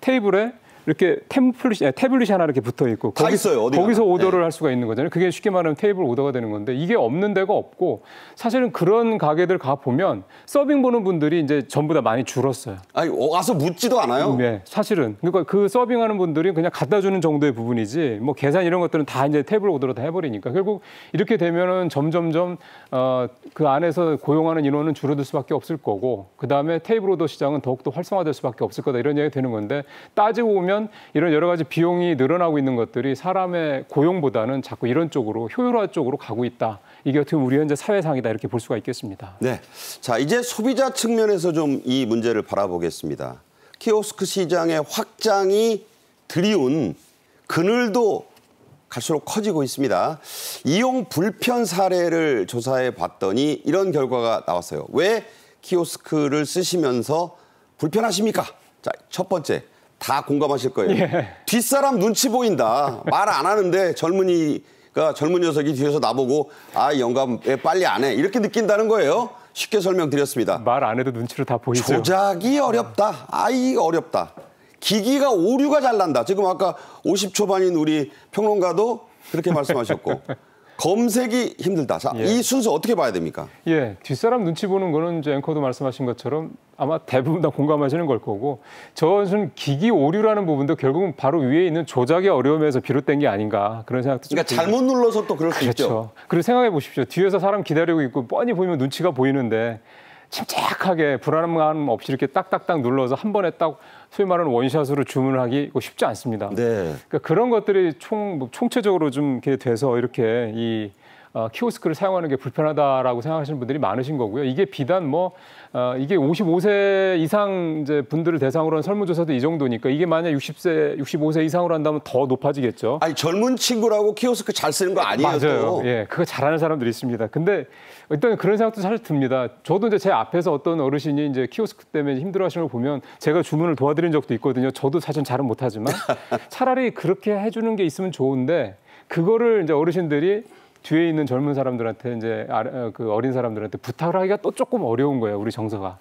Speaker 8: 테이블에 이렇게 태블릿이 하나 이렇게 붙어 있고
Speaker 1: 다 있어요. 어디
Speaker 8: 거기서
Speaker 1: 가나.
Speaker 8: 오더를
Speaker 1: 네.
Speaker 8: 할 수가 있는 거잖아요. 그게 쉽게 말하면 테이블 오더가 되는 건데 이게 없는 데가 없고 사실은 그런 가게들 가 보면 서빙 보는 분들이 이제 전부 다 많이 줄었어요.
Speaker 1: 아니, 와서 묻지도 않아요.
Speaker 8: 네, 사실은 그러니까 그 서빙하는 분들이 그냥 갖다 주는 정도의 부분이지 뭐 계산 이런 것들은 다 이제 테이블 오더로 다 해버리니까 결국 이렇게 되면은 점점점 그 안에서 고용하는 인원은 줄어들 수밖에 없을 거고 그 다음에 테이블 오더 시장은 더욱더 활성화될 수밖에 없을 거다 이런 얘기가 되는 건데 따지고 보면 이런 여러 가지 비용이 늘어나고 있는 것들이 사람의 고용보다는 자꾸 이런 쪽으로 효율화 쪽으로 가고 있다. 이게 어떻게 보면 우리 현재 사회상이다 이렇게 볼 수가 있겠습니다.
Speaker 1: 네, 자 이제 소비자 측면에서 좀 이 문제를 바라보겠습니다. 키오스크 시장의 확장이 드리운 그늘도 갈수록 커지고 있습니다. 이용 불편 사례를 조사해 봤더니 이런 결과가 나왔어요. 왜 키오스크를 쓰시면서 불편하십니까? 자, 첫 번째. 다 공감하실 거예요.
Speaker 8: 예.
Speaker 1: 뒷사람 눈치 보인다. 말 안 하는데 젊은 녀석이 뒤에서 나보고 아 영감 왜 빨리 안 해. 이렇게 느낀다는 거예요. 쉽게 설명드렸습니다.
Speaker 8: 말 안 해도 눈치를 다 보이죠.
Speaker 1: 조작이 어렵다. 아이 어렵다. 기기가 오류가 잘 난다. 지금 아까 50초반인 우리 평론가도 그렇게 말씀하셨고. 검색이 힘들다. 자,
Speaker 8: 예.
Speaker 1: 이 순서 어떻게 봐야 됩니까?
Speaker 8: 예, 뒷사람 눈치 보는 거는 이제 앵커도 말씀하신 것처럼 아마 대부분 다 공감하시는 걸 거고 저는 기기 오류라는 부분도 결국은 바로 위에 있는 조작의 어려움에서 비롯된 게 아닌가 그런 생각도 좀
Speaker 1: 그러니까 잘못 눌러서 또 그럴 수 있죠.
Speaker 8: 그렇죠. 그리고 생각해 보십시오. 뒤에서 사람 기다리고 있고 뻔히 보이면 눈치가 보이는데 침착하게 불안감 없이 이렇게 딱딱딱 눌러서 한 번에 딱 소위 말하는 원샷으로 주문을 하기 쉽지 않습니다.
Speaker 1: 네.
Speaker 8: 그러니까 그런 것들이 총체적으로 좀 이렇게 돼서 이렇게 이 키오스크를 사용하는 게 불편하다라고 생각하시는 분들이 많으신 거고요. 이게 비단 이게 55세 이상 이제 분들을 대상으로 한 설문조사도 이 정도니까 이게 만약 65세 이상으로 한다면 더 높아지겠죠.
Speaker 1: 아니 젊은 친구라고 키오스크 잘 쓰는 거 아니에요?
Speaker 8: 맞아요.
Speaker 1: 또.
Speaker 8: 예, 그거 잘하는 사람들이 있습니다. 근데 일단 그런 생각도 사실 듭니다. 저도 이제 제 앞에서 어떤 어르신이 이제 키오스크 때문에 힘들어하시는 걸 보면 제가 주문을 도와드린 적도 있거든요. 저도 사실 잘은 못하지만 차라리 그렇게 해주는 게 있으면 좋은데 그거를 이제 어르신들이 뒤에 있는 젊은 사람들한테 이제 그 어린 사람들한테 부탁을 하기가 또 조금 어려운 거예요. 우리 정서가.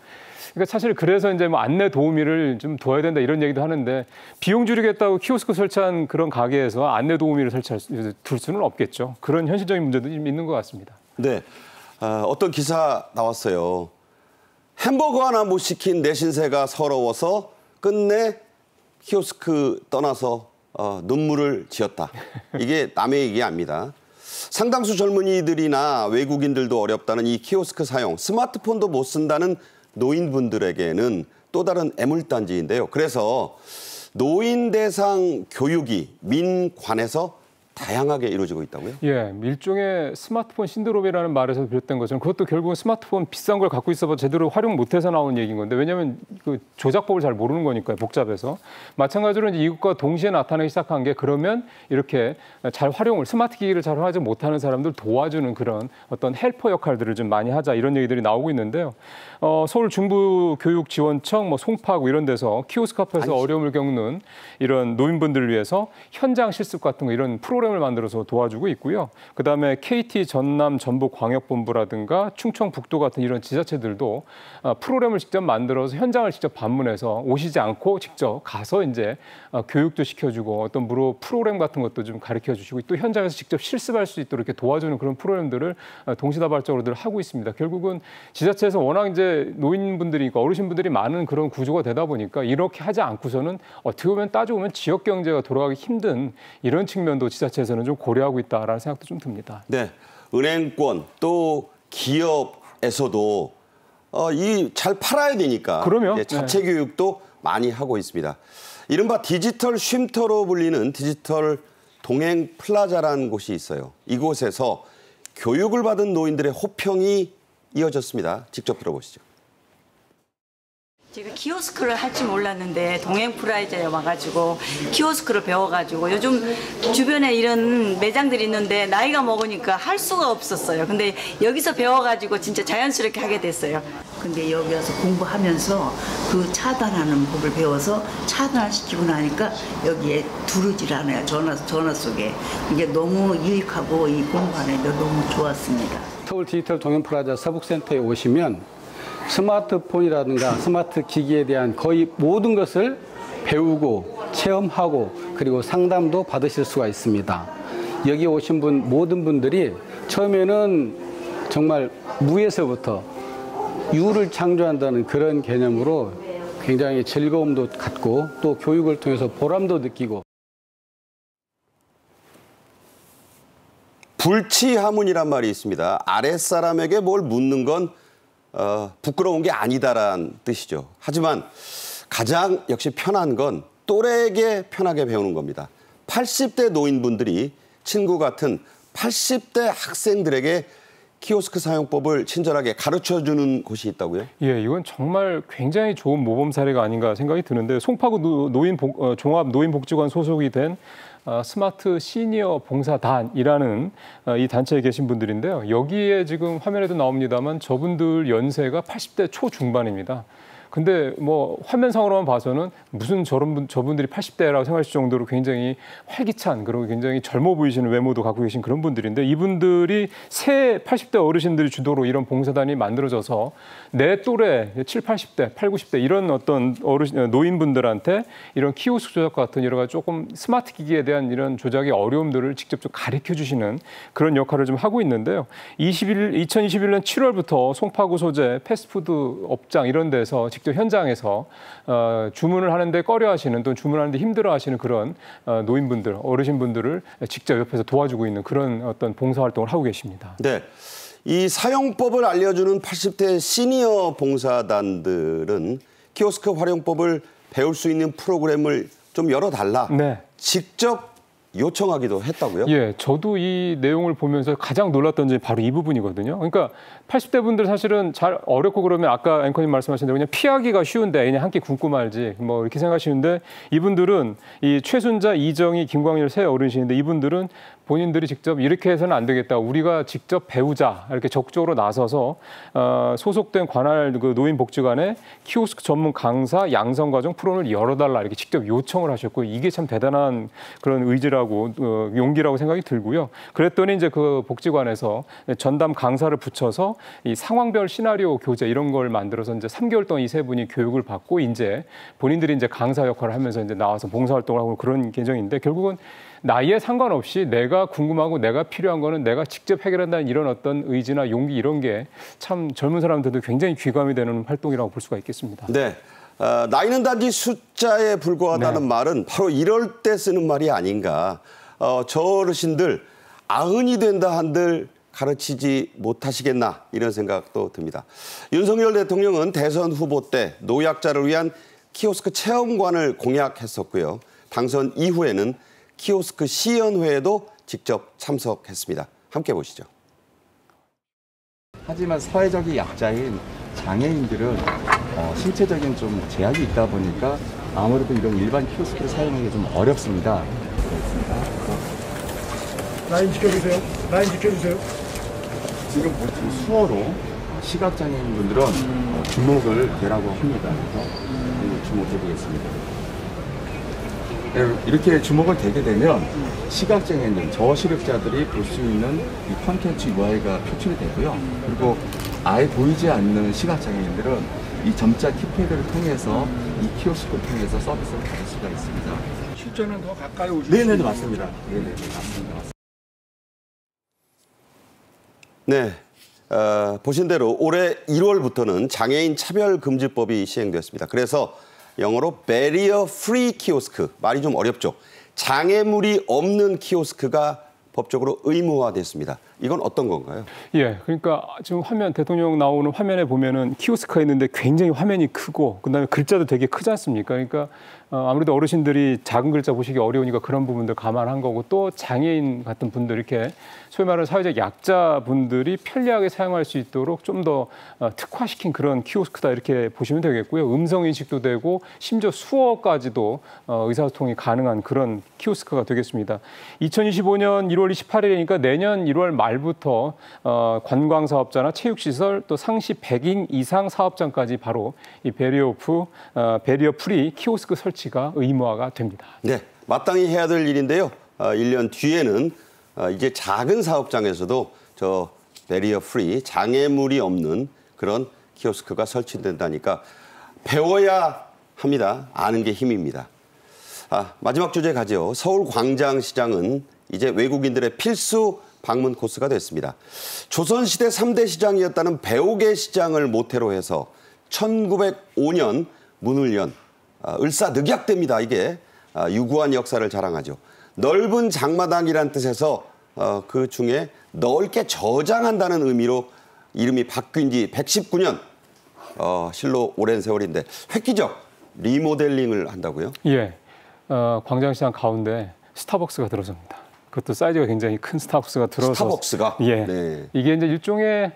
Speaker 8: 그러니까 사실 그래서 이제 뭐 안내 도우미를 좀 둬야 된다 이런 얘기도 하는데 비용 줄이겠다고 키오스크 설치한 그런 가게에서 안내 도우미를 둘 수는 없겠죠. 그런 현실적인 문제도 좀 있는 것 같습니다.
Speaker 1: 네. 어떤 기사 나왔어요. 햄버거 하나 못 시킨 내 신세가 서러워서 끝내 키오스크 떠나서 눈물을 지었다. 이게 남의 얘기 아닙니다. 상당수 젊은이들이나 외국인들도 어렵다는 이 키오스크 사용, 스마트폰도 못 쓴다는 노인분들에게는 또 다른 애물단지인데요. 그래서 노인 대상 교육이 민관에서 다양하게 이루어지고 있다고요?
Speaker 8: 예, 일종의 스마트폰 신드롬이라는 말에서 비롯된 것처럼 그것도 결국은 스마트폰 비싼 걸 갖고 있어봐 제대로 활용 못해서 나온 얘기인 건데 왜냐하면 그 조작법을 잘 모르는 거니까요, 복잡해서. 마찬가지로 이제 이것과 동시에 나타나기 시작한 게 그러면 이렇게 잘 활용을 스마트 기기를 잘 활용하지 못하는 사람들 도와주는 그런 어떤 헬퍼 역할들을 좀 많이 하자 이런 얘기들이 나오고 있는데요. 서울 중부교육지원청, 송파구 이런 데서 키오스크 앞에서 어려움을 겪는 이런 노인분들을 위해서 현장 실습 같은 거 이런 프로그램을 만들어서 도와주고 있고요. 그다음에 KT 전남 전북광역본부라든가 충청북도 같은 이런 지자체들도 프로그램을 직접 만들어서 현장을 직접 방문해서 오시지 않고 직접 가서 이제 교육도 시켜주고 어떤 무료 프로그램 같은 것도 좀 가르쳐주시고 또 현장에서 직접 실습할 수 있도록 이렇게 도와주는 그런 프로그램들을 동시다발적으로 하고 있습니다. 결국은 지자체에서 워낙 이제 노인분들이 어르신분들이 많은 그런 구조가 되다 보니까 이렇게 하지 않고서는 어떻게 보면 따지고 보면 지역 경제가 돌아가기 힘든 이런 측면도 지자체에서는 좀 고려하고 있다라는 생각도 좀 듭니다.
Speaker 1: 네, 은행권 또 기업에서도 이 잘 팔아야 되니까
Speaker 8: 그러면
Speaker 1: 자체
Speaker 8: 네.
Speaker 1: 교육도 많이 하고 있습니다. 이른바 디지털 쉼터로 불리는 디지털 동행 플라자라는 곳이 있어요. 이곳에서 교육을 받은 노인들의 호평이 이어졌습니다. 직접 들어보시죠.
Speaker 7: 제가 키오스크를 할 줄 몰랐는데 동행 프라이자에 와가지고 키오스크를 배워가지고 요즘 주변에 이런 매장들이 있는데 나이가 먹으니까 할 수가 없었어요. 근데 여기서 배워가지고 진짜 자연스럽게 하게 됐어요.
Speaker 9: 근데 여기 와서 공부하면서 그 차단하는 법을 배워서 차단시키고 나니까 여기에 두르질 않아요. 전화 속에. 이게 너무 유익하고 이 공부하는 데 너무 좋았습니다.
Speaker 10: 서울 디지털 동행 플라자 서북센터에 오시면 스마트폰이라든가 스마트 기기에 대한 거의 모든 것을 배우고 체험하고 그리고 상담도 받으실 수가 있습니다. 여기 오신 분 모든 분들이 처음에는 정말 무에서부터 유를 창조한다는 그런 개념으로 굉장히 즐거움도 갖고 또 교육을 통해서 보람도 느끼고.
Speaker 1: 불치하문이란 말이 있습니다. 아랫사람에게 뭘 묻는 건 부끄러운 게 아니다라는 뜻이죠. 하지만 가장 역시 편한 건 또래에게 편하게 배우는 겁니다. 80대 노인분들이 친구 같은 80대 학생들에게 키오스크 사용법을 친절하게 가르쳐주는 곳이 있다고요?
Speaker 8: 예, 이건 정말 굉장히 좋은 모범 사례가 아닌가 생각이 드는데 송파구 종합 노인복지관 소속이 된 스마트 시니어 봉사단이라는 이 단체에 계신 분들인데요. 여기에 지금 화면에도 나옵니다만 저분들 연세가 80대 초중반입니다. 근데 뭐 화면상으로만 봐서는 무슨 저분들이 80대라고 생각하실 정도로 굉장히 활기찬 그리고 굉장히 젊어 보이시는 외모도 갖고 계신 그런 분들인데 이분들이 새 80대 어르신들이 주도로 이런 봉사단이 만들어져서 내 또래 7, 80대, 8, 90대 이런 어떤 노인분들한테 이런 키오스크 조작 같은 여러 가지 조금 스마트 기기에 대한 이런 조작의 어려움들을 직접 좀 가르쳐 주시는 그런 역할을 좀 하고 있는데요. 2021년 7월부터 송파구 소재 패스트푸드 업장 이런 데서 직접 현장에서 주문을 하는데 꺼려하시는 또는 주문하는데 힘들어하시는 그런 노인분들, 어르신분들을 직접 옆에서 도와주고 있는 그런 어떤 봉사활동을 하고 계십니다.
Speaker 1: 네, 이 사용법을 알려주는 80대 시니어 봉사단들은 키오스크 활용법을 배울 수 있는 프로그램을 좀 열어달라.
Speaker 8: 네.
Speaker 1: 직접 요청하기도 했다고요?
Speaker 8: 예, 저도 이 내용을 보면서 가장 놀랐던 점이 바로 이 부분이거든요. 그러니까 80대 분들 사실은 잘 어렵고 그러면 아까 앵커님 말씀하신 대로 그냥 피하기가 쉬운데 그냥 한 끼 굶고 말지 뭐 이렇게 생각하시는데 이분들은 이 최순자, 이정희, 김광일 세 어르신인데 이분들은 본인들이 직접 이렇게 해서는 안 되겠다. 우리가 직접 배우자. 이렇게 적극적으로 나서서 소속된 관할 그 노인복지관에 키오스크 전문 강사 양성과정 프로그램을 열어달라 이렇게 직접 요청을 하셨고 이게 참 대단한 그런 의지라고 용기라고 생각이 들고요. 그랬더니 이제 그 복지관에서 전담 강사를 붙여서 이 상황별 시나리오 교재 이런 걸 만들어서 이제 3개월 동안 이 세 분이 교육을 받고 이제 본인들이 이제 강사 역할을 하면서 이제 나와서 봉사활동을 하고 그런 계정인데 결국은 나이에 상관없이 내가 궁금하고 내가 필요한 거는 내가 직접 해결한다는 이런 어떤 의지나 용기 이런 게 참 젊은 사람들도 굉장히 귀감이 되는 활동이라고 볼 수가 있겠습니다.
Speaker 1: 네, 나이는 단지 숫자에 불과하다는
Speaker 8: 네.
Speaker 1: 말은 바로 이럴 때 쓰는 말이 아닌가. 저 어르신들 90이 된다 한들 가르치지 못하시겠나 이런 생각도 듭니다. 윤석열 대통령은 대선 후보 때 노약자를 위한 키오스크 체험관을 공약했었고요. 당선 이후에는 키오스크 시연회에도 직접 참석했습니다. 함께 보시죠.
Speaker 11: 하지만 사회적인 약자인 장애인들은 신체적인 좀 제약이 있다 보니까 아무래도 이런 일반 키오스크를 사용하기 좀 어렵습니다.
Speaker 12: 라인 지켜주세요. 라인 지켜주세요.
Speaker 11: 지금 보통 수어로 시각장애인분들은 주목을 대라고 합니다. 그래서 주목해 보겠습니다. 이렇게 주목을 대게 되면 시각장애인, 저시력자들이 볼 수 있는 이 콘텐츠 UI가 표출이 되고요. 그리고 아예 보이지 않는 시각장애인들은 이 점자 키패드를 통해서 이 키오스크를 통해서 서비스를 받을 수가 있습니다.
Speaker 12: 실제는 더 가까이 오시죠?
Speaker 11: 네네, 맞습니다. 네네, 맞습니다.
Speaker 1: 네, 보신 대로 올해 1월부터는 장애인 차별금지법이 시행되었습니다. 그래서 영어로 Barrier Free 키오스크, 말이 좀 어렵죠. 장애물이 없는 키오스크가 법적으로 의무화됐습니다. 이건 어떤 건가요?
Speaker 8: 예, 그러니까 지금 화면 대통령 나오는 화면에 보면은 키오스크가 있는데 굉장히 화면이 크고 그다음에 글자도 되게 크지 않습니까? 그러니까 아무래도 어르신들이 작은 글자 보시기 어려우니까 그런 부분들 감안한 거고 또 장애인 같은 분들 이렇게 소위 말하는 사회적 약자분들이 편리하게 사용할 수 있도록 좀 더 특화시킨 그런 키오스크다 이렇게 보시면 되겠고요. 음성 인식도 되고 심지어 수어까지도 의사소통이 가능한 그런 키오스크가 되겠습니다. 2025년 1월 28일이니까 내년 1월 말부터 관광사업자나 체육시설 또 상시 100인 이상 사업장까지 바로 이 베리어 프리 키오스크 설치가 의무화가 됩니다.
Speaker 1: 네, 마땅히 해야 될 일인데요. 1년 뒤에는 이제 작은 사업장에서도 저 베리어 프리 장애물이 없는 그런 키오스크가 설치된다니까 배워야 합니다. 아는 게 힘입니다. 마지막 주제 가죠. 서울 광장시장은 이제 외국인들의 필수 방문 코스가 됐습니다. 조선시대 3대 시장이었다는 배옥의 시장을 모태로 해서 1905년 문을 연 을사늑약대입니다. 이게 유구한 역사를 자랑하죠. 넓은 장마당이란 뜻에서 그 중에 넓게 저장한다는 의미로 이름이 바뀐 지 119년, 실로 오랜 세월인데 획기적 리모델링을 한다고요?
Speaker 8: 예, 광장시장 가운데 스타벅스가 들어섭니다. 그것도 사이즈가 굉장히 큰 스타벅스가 들어서
Speaker 1: 스타벅스가?
Speaker 8: 예,
Speaker 1: 네.
Speaker 8: 이게 이제 일종의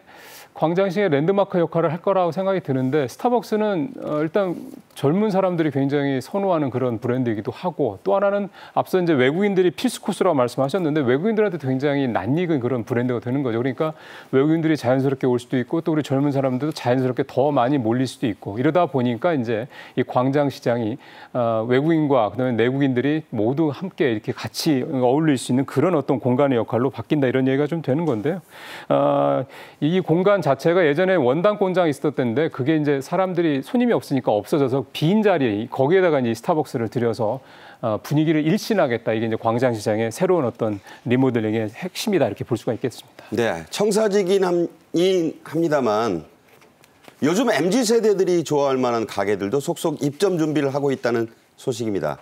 Speaker 8: 광장시장의 랜드마크 역할을 할 거라고 생각이 드는데 스타벅스는 일단 젊은 사람들이 굉장히 선호하는 그런 브랜드이기도 하고 또 하나는 앞서 이제 외국인들이 필수 코스라고 말씀하셨는데 외국인들한테도 굉장히 낯익은 그런 브랜드가 되는 거죠. 그러니까 외국인들이 자연스럽게 올 수도 있고 또 우리 젊은 사람들도 자연스럽게 더 많이 몰릴 수도 있고 이러다 보니까 이제 이 광장시장이 외국인과 그다음에 내국인들이 모두 함께 이렇게 같이 어울릴 수 있는 그런 어떤 공간의 역할로 바뀐다 이런 얘기가 좀 되는 건데요. 이 공간 자체가 예전에 원당 공장이 있었던 때인데 그게 이제 사람들이 손님이 없으니까 없어져서 빈 자리 거기에다가 이제 스타벅스를 들여서 분위기를 일신하겠다. 이게 이제 광장시장의 새로운 어떤 리모델링의 핵심이다 이렇게 볼 수가 있겠습니다.
Speaker 1: 네, 청사지긴 합니다만 요즘 MZ 세대들이 좋아할 만한 가게들도 속속 입점 준비를 하고 있다는 소식입니다.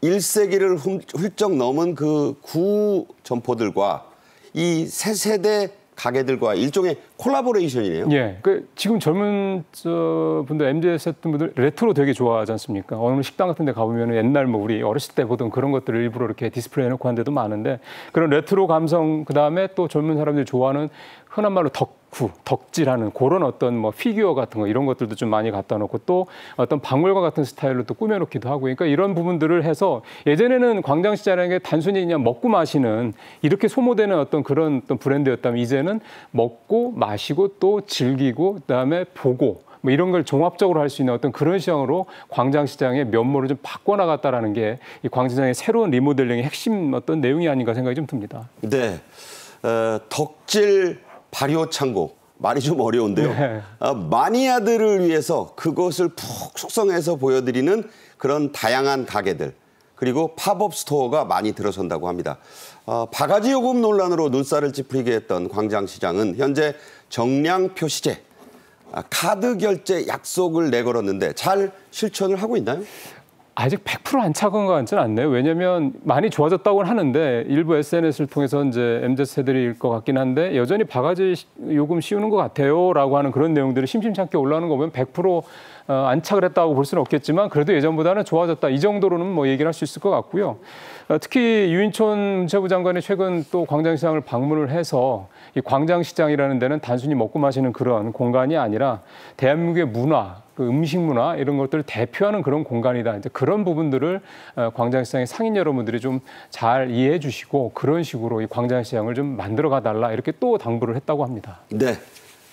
Speaker 1: 1세기를 훌쩍 넘은 그 구 점포들과 이 새 세대 가게들과 일종의 콜라보레이션이네요.
Speaker 8: 예, 지금 젊은 분들, MZ 세대 분들 레트로 되게 좋아하지 않습니까? 어느 식당 같은 데 가보면 옛날 뭐 우리 어렸을 때 보던 그런 것들을 일부러 이렇게 디스플레이 해놓고 한 데도 많은데 그런 레트로 감성, 그다음에 또 젊은 사람들이 좋아하는 흔한 말로 덕질하는 그런 어떤 뭐 피규어 같은 거 이런 것들도 좀 많이 갖다 놓고 또 어떤 박물관 같은 스타일로 또 꾸며놓기도 하고 그러니까 이런 부분들을 해서 예전에는 광장시장이라는 게 단순히 그냥 먹고 마시는 이렇게 소모되는 어떤 그런 어떤 브랜드였다면 이제는 먹고 마시고 또 즐기고 그다음에 보고 뭐 이런 걸 종합적으로 할 수 있는 어떤 그런 시장으로 광장시장의 면모를 좀 바꿔나갔다라는 게 이 광장시장의 새로운 리모델링의 핵심 어떤 내용이 아닌가 생각이 좀 듭니다.
Speaker 1: 네, 덕질 발효 창고 말이 좀 어려운데요.
Speaker 8: 네.
Speaker 1: 마니아들을 위해서 그것을 푹 숙성해서 보여드리는 그런 다양한 가게들 그리고 팝업 스토어가 많이 들어선다고 합니다. 바가지 요금 논란으로 눈살을 찌푸리게 했던 광장시장은 현재 정량 표시제, 카드 결제 약속을 내걸었는데 잘 실천을 하고 있나요?
Speaker 8: 아직 100% 안착한 것 같지는 않네요. 왜냐하면 많이 좋아졌다고는 하는데 일부 SNS를 통해서 이제 MZ세대일 것 같긴 한데 여전히 바가지 요금 씌우는 것 같아요라고 하는 그런 내용들이 심심찮게 올라오는 거 보면 100% 안착을 했다고 볼 수는 없겠지만 그래도 예전보다는 좋아졌다. 이 정도로는 뭐 얘기를 할 수 있을 것 같고요. 특히 유인촌 문체부 장관이 최근 또 광장시장을 방문을 해서 이 광장시장이라는 데는 단순히 먹고 마시는 그런 공간이 아니라 대한민국의 문화, 그 음식 문화 이런 것들을 대표하는 그런 공간이다. 이제 그런 부분들을 광장시장의 상인 여러분들이 좀 잘 이해해 주시고 그런 식으로 이 광장시장을 좀 만들어가 달라 이렇게 또 당부를 했다고 합니다.
Speaker 1: 네.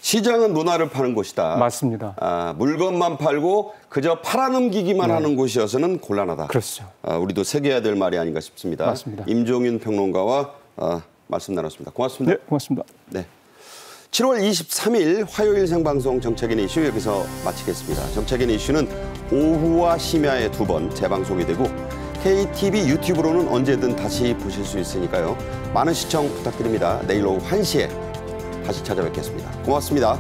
Speaker 1: 시장은 문화를 파는 곳이다.
Speaker 8: 맞습니다.
Speaker 1: 물건만 팔고 그저 팔아넘기기만 하는 곳이어서는 곤란하다.
Speaker 8: 그렇죠.
Speaker 1: 우리도 새겨야 될 말이 아닌가 싶습니다.
Speaker 8: 맞습니다.
Speaker 1: 임종윤 평론가와 말씀 나눴습니다. 고맙습니다.
Speaker 8: 네, 고맙습니다.
Speaker 1: 네. 7월 23일 화요일 생방송 정책인 이슈 여기서 마치겠습니다. 정책인 이슈는 오후와 심야에 2번 재방송이 되고 KTV 유튜브로는 언제든 다시 보실 수 있으니까요. 많은 시청 부탁드립니다. 내일 오후 1시에 다시 찾아뵙겠습니다. 고맙습니다.